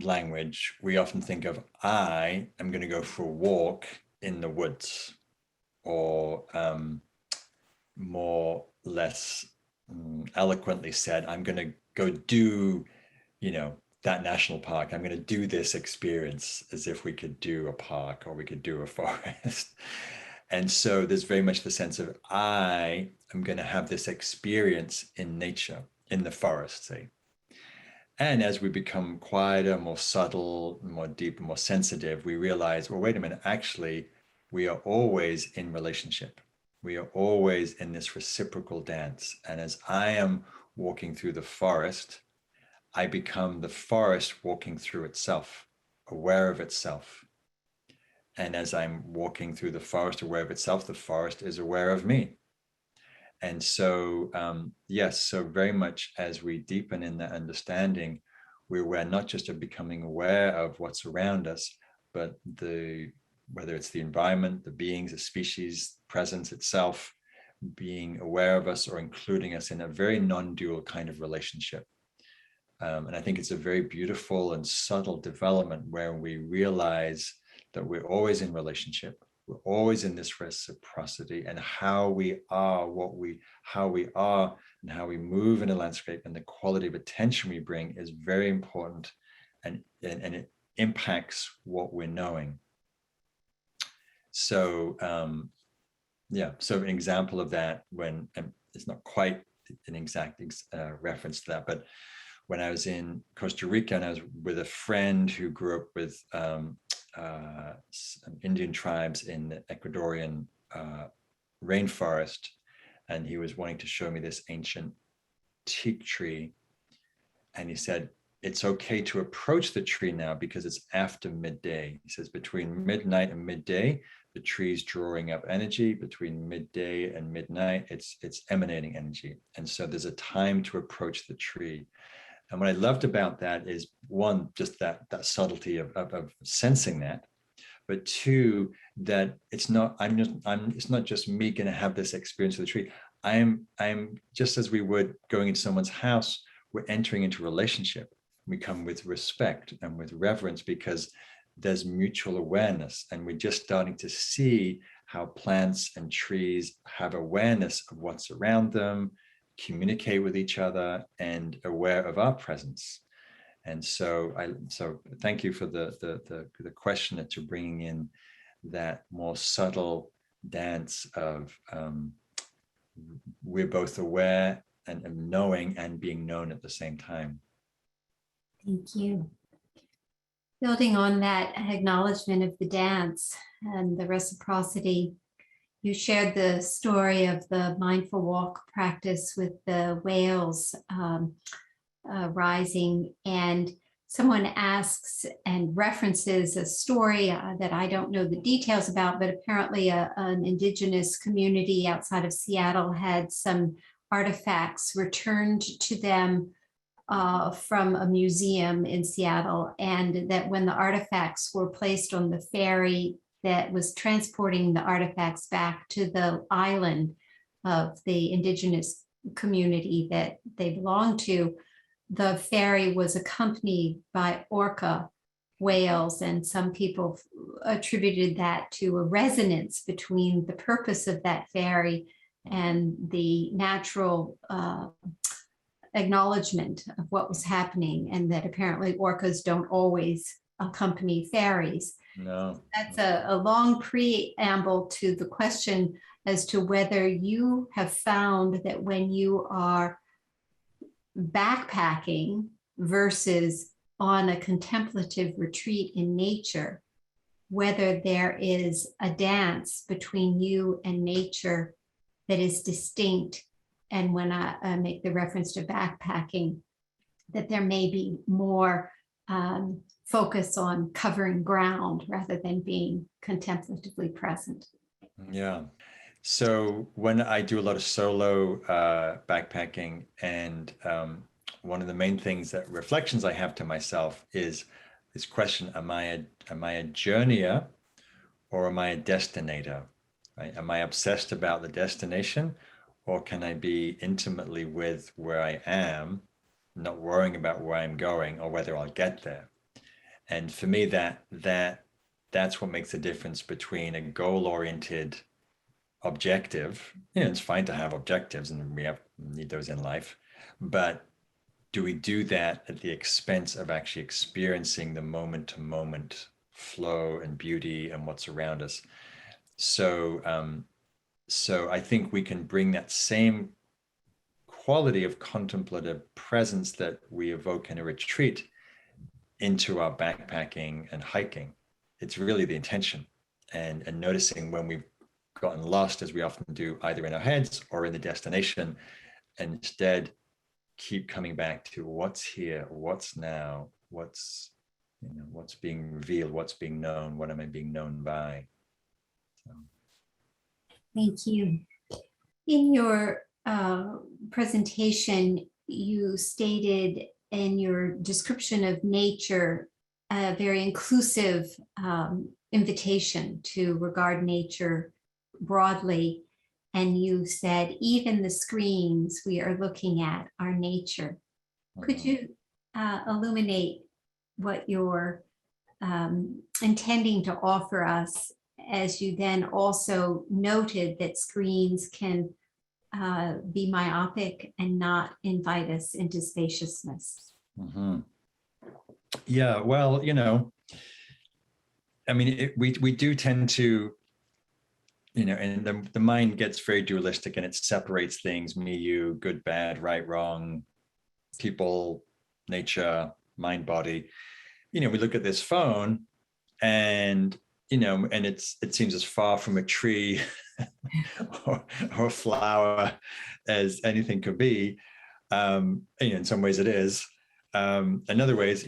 language, we often think of, I am going to go for a walk in the woods, or more less eloquently said, I'm going to go do, that national park. I'm going to do this experience as if we could do a park or we could do a forest. And so there's very much the sense of, I am going to have this experience in nature, in the forest, say. And as we become quieter, more subtle, more deep, more sensitive, we realize, well, wait a minute, actually, we are always in relationship. We are always in this reciprocal dance. And as I am walking through the forest, I become the forest walking through itself, aware of itself. And as I'm walking through the forest, aware of itself, the forest is aware of me. And so, yes, so very much as we deepen in that understanding, we're aware not just of becoming aware of what's around us, but whether it's the environment, the beings, the species, presence itself, being aware of us or including us in a very non-dual kind of relationship. And I think it's a very beautiful and subtle development where we realize that we're always in relationship. We're always in this reciprocity, and how we are, how we are, and how we move in a landscape, and the quality of attention we bring is very important, and it impacts what we're knowing. So, yeah. So an example of that, when it's not quite an exact reference to that, but when I was in Costa Rica and I was with a friend who grew up with Indian tribes in the Ecuadorian rainforest, and he was wanting to show me this ancient teak tree. And he said, it's okay to approach the tree now because it's after midday. He says between midnight and midday, the tree's drawing up energy. Between midday and midnight, it's emanating energy. And so there's a time to approach the tree. And what I loved about that is, one, just that subtlety of sensing that, but two, that it's not just me going to have this experience of the tree. I'm just as we would going into someone's house, we're entering into a relationship. We come with respect and with reverence because there's mutual awareness, and we're just starting to see how plants and trees have awareness of what's around them, communicate with each other, and aware of our presence. And so thank you for the question, that you're bringing in that more subtle dance of we're both aware and knowing and being known at the same time. Thank you. Building on that acknowledgement of the dance and the reciprocity, you shared the story of the mindful walk practice with the whales rising, and someone asks and references a story that I don't know the details about, but apparently an indigenous community outside of Seattle had some artifacts returned to them from a museum in Seattle, and that when the artifacts were placed on the ferry that was transporting the artifacts back to the island of the indigenous community that they belonged to, the ferry was accompanied by orca whales, and some people attributed that to a resonance between the purpose of that ferry and the natural acknowledgement of what was happening, and that apparently orcas don't always accompany ferries. No. That's a long preamble to the question as to whether you have found that when you are backpacking versus on a contemplative retreat in nature, whether there is a dance between you and nature that is distinct. And when I make the reference to backpacking, that there may be more focus on covering ground rather than being contemplatively present. Yeah. So when I do a lot of solo backpacking, and one of the main things that reflections I have to myself is this question: Am I a journeyer or am I a destinator? Right? Am I obsessed about the destination, or can I be intimately with where I am, not worrying about where I'm going or whether I'll get there? And for me, that's what makes the difference between a goal-oriented objective. It's fine to have objectives, and we need those in life, but do we do that at the expense of actually experiencing the moment-to-moment flow and beauty and what's around us? So I think we can bring that same quality of contemplative presence that we evoke in a retreat into our backpacking and hiking. It's really the intention, and noticing when we've gotten lost, as we often do, either in our heads or in the destination, and instead keep coming back to what's here, what's now, what's being revealed, what's being known, what am I being known by? So. Thank you. In your presentation, you stated in your description of nature a very inclusive invitation to regard nature broadly. And you said, even the screens we are looking at are nature. Could you illuminate what you're intending to offer us, as you then also noted that screens can be myopic and not invite us into spaciousness? Yeah, well, I mean, we do tend to, and the mind gets very dualistic and it separates things, me, you, good, bad, right, wrong, people, nature, mind, body. We look at this phone and, and it seems as far from a tree or a flower as anything could be. In some ways it is. In other ways,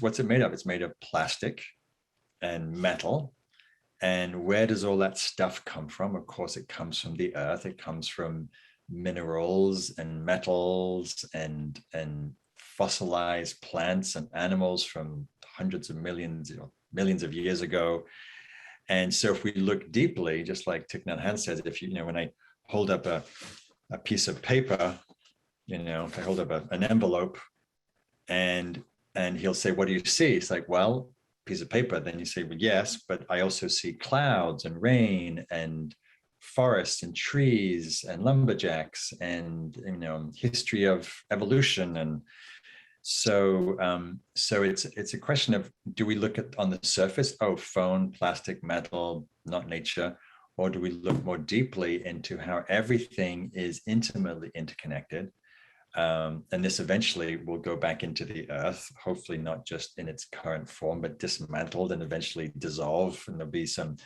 what's it made of? It's made of plastic and metal. And where does all that stuff come from? Of course, it comes from the earth. It comes from minerals and metals and fossilized plants and animals from hundreds of millions, millions of years ago. And so if we look deeply, just like Thich Nhat Hanh says, if when I hold up a piece of paper, if I hold up an envelope and he'll say, what do you see? It's like, well, piece of paper. Then you say, well, yes, but I also see clouds and rain and forests and trees and lumberjacks and, history of evolution. And so it's a question of, do we look at on the surface, oh, phone, plastic, metal, not nature, or do we look more deeply into how everything is intimately interconnected? And this eventually will go back into the earth, hopefully not just in its current form, but dismantled and eventually dissolve. And there'll be some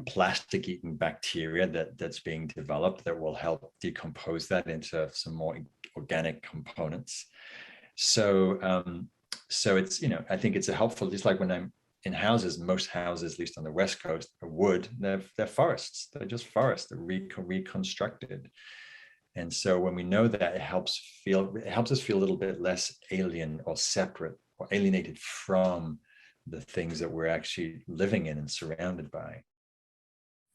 plastic-eating bacteria that's being developed that will help decompose that into some more organic components. So it's, I think it's a helpful, just like when I'm in houses, most houses, at least on the West Coast, are wood, they're forests. They're just forests. They're reconstructed. And so when we know that, it helps us feel a little bit less alien or separate or alienated from the things that we're actually living in and surrounded by.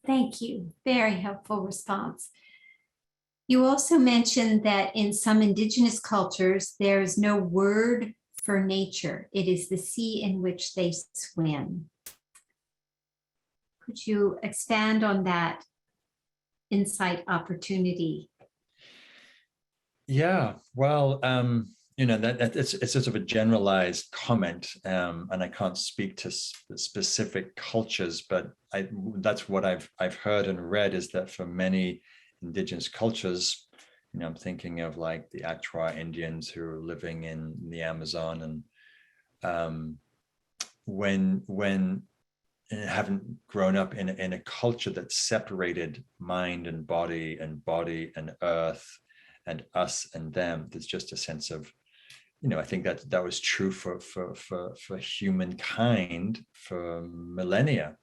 Thank you. Very helpful response. You also mentioned that in some indigenous cultures, there is no word for nature. It is the sea in which they swim. Could you expand on that insight opportunity? Yeah, well, that it's sort of a generalized comment, and I can't speak to specific cultures, but that's what I've heard and read, is that for many indigenous cultures, I'm thinking of like the Achuar Indians who are living in the Amazon, and when haven't grown up in a culture that separated mind and body and earth and us and them, there's just a sense of, I think that was true for humankind for millennia,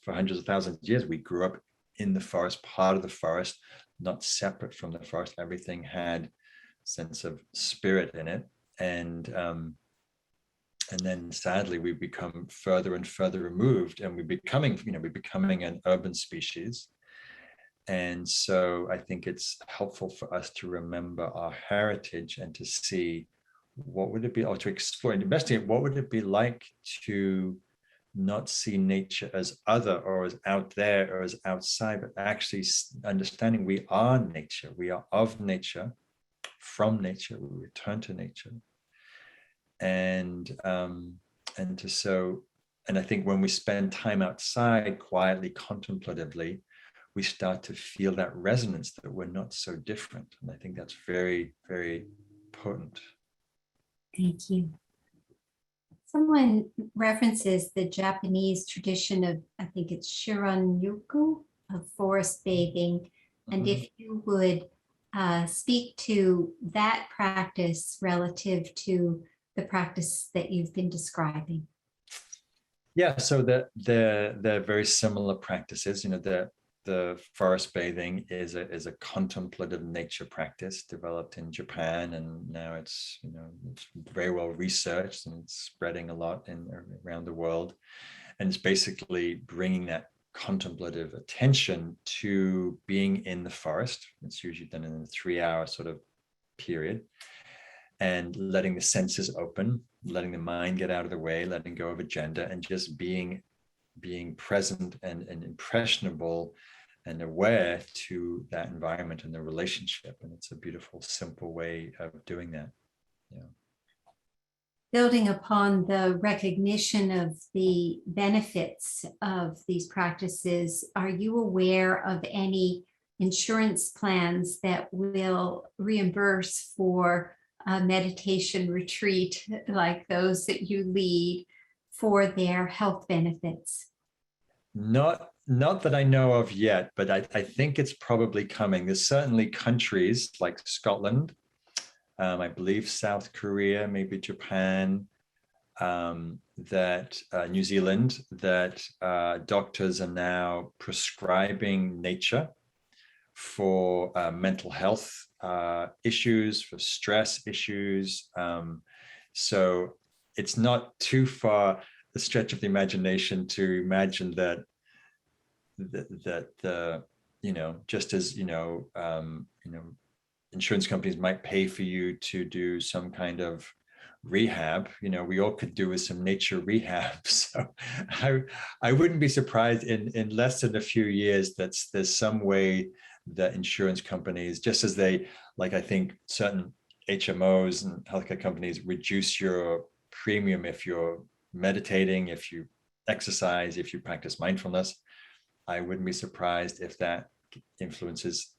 for hundreds of thousands of years. We grew up in the forest, part of the forest, not separate from the forest. Everything had a sense of spirit in it. And then sadly, we've become further and further removed, and we're becoming an urban species. And so I think it's helpful for us to remember our heritage and to see what would it be, or to explore and investigate what would it be like to not see nature as other or as out there or as outside, but actually understanding we are nature, we are of nature, from nature, we return to nature. And I think when we spend time outside quietly, contemplatively, we start to feel that resonance that we're not so different. And I think that's very, very potent. Thank you. Someone references the Japanese tradition of, I think it's Shiran-yoku, of forest bathing. Mm-hmm. And if you would speak to that practice relative to the practice that you've been describing. Yeah, so they're very similar practices. the forest bathing is a contemplative nature practice developed in Japan, and now it's it's very well researched and it's spreading a lot around the world. And it's basically bringing that contemplative attention to being in the forest. It's usually done in a 3-hour sort of period, and letting the senses open, letting the mind get out of the way, letting go of agenda, and just being present and impressionable and aware to that environment and the relationship. And it's a beautiful, simple way of doing that. Yeah. Building upon the recognition of the benefits of these practices, are you aware of any insurance plans that will reimburse for a meditation retreat like those that you lead for their health benefits? Not that I know of yet, but I think it's probably coming. There's certainly countries like Scotland, I believe South Korea, maybe Japan, that New Zealand, that doctors are now prescribing nature for mental health issues, for stress issues. So it's not too far the stretch of the imagination to imagine that just as insurance companies might pay for you to do some kind of rehab, we all could do with some nature rehab. So I wouldn't be surprised in less than a few years that there's some way that insurance companies, just as they, like I think certain HMOs and healthcare companies reduce your premium if you're meditating, if you exercise, if you practice mindfulness, I wouldn't be surprised if that influences,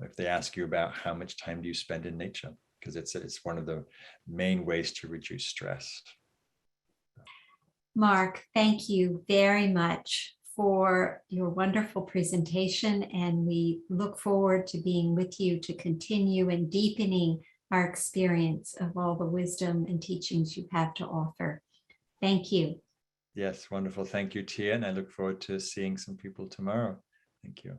if they ask you about how much time do you spend in nature, because it's one of the main ways to reduce stress. Mark, thank you very much for your wonderful presentation, and we look forward to being with you to continue and deepening our experience of all the wisdom and teachings you have to offer. Thank you. Yes, wonderful. Thank you, Tia, and I look forward to seeing some people tomorrow. Thank you.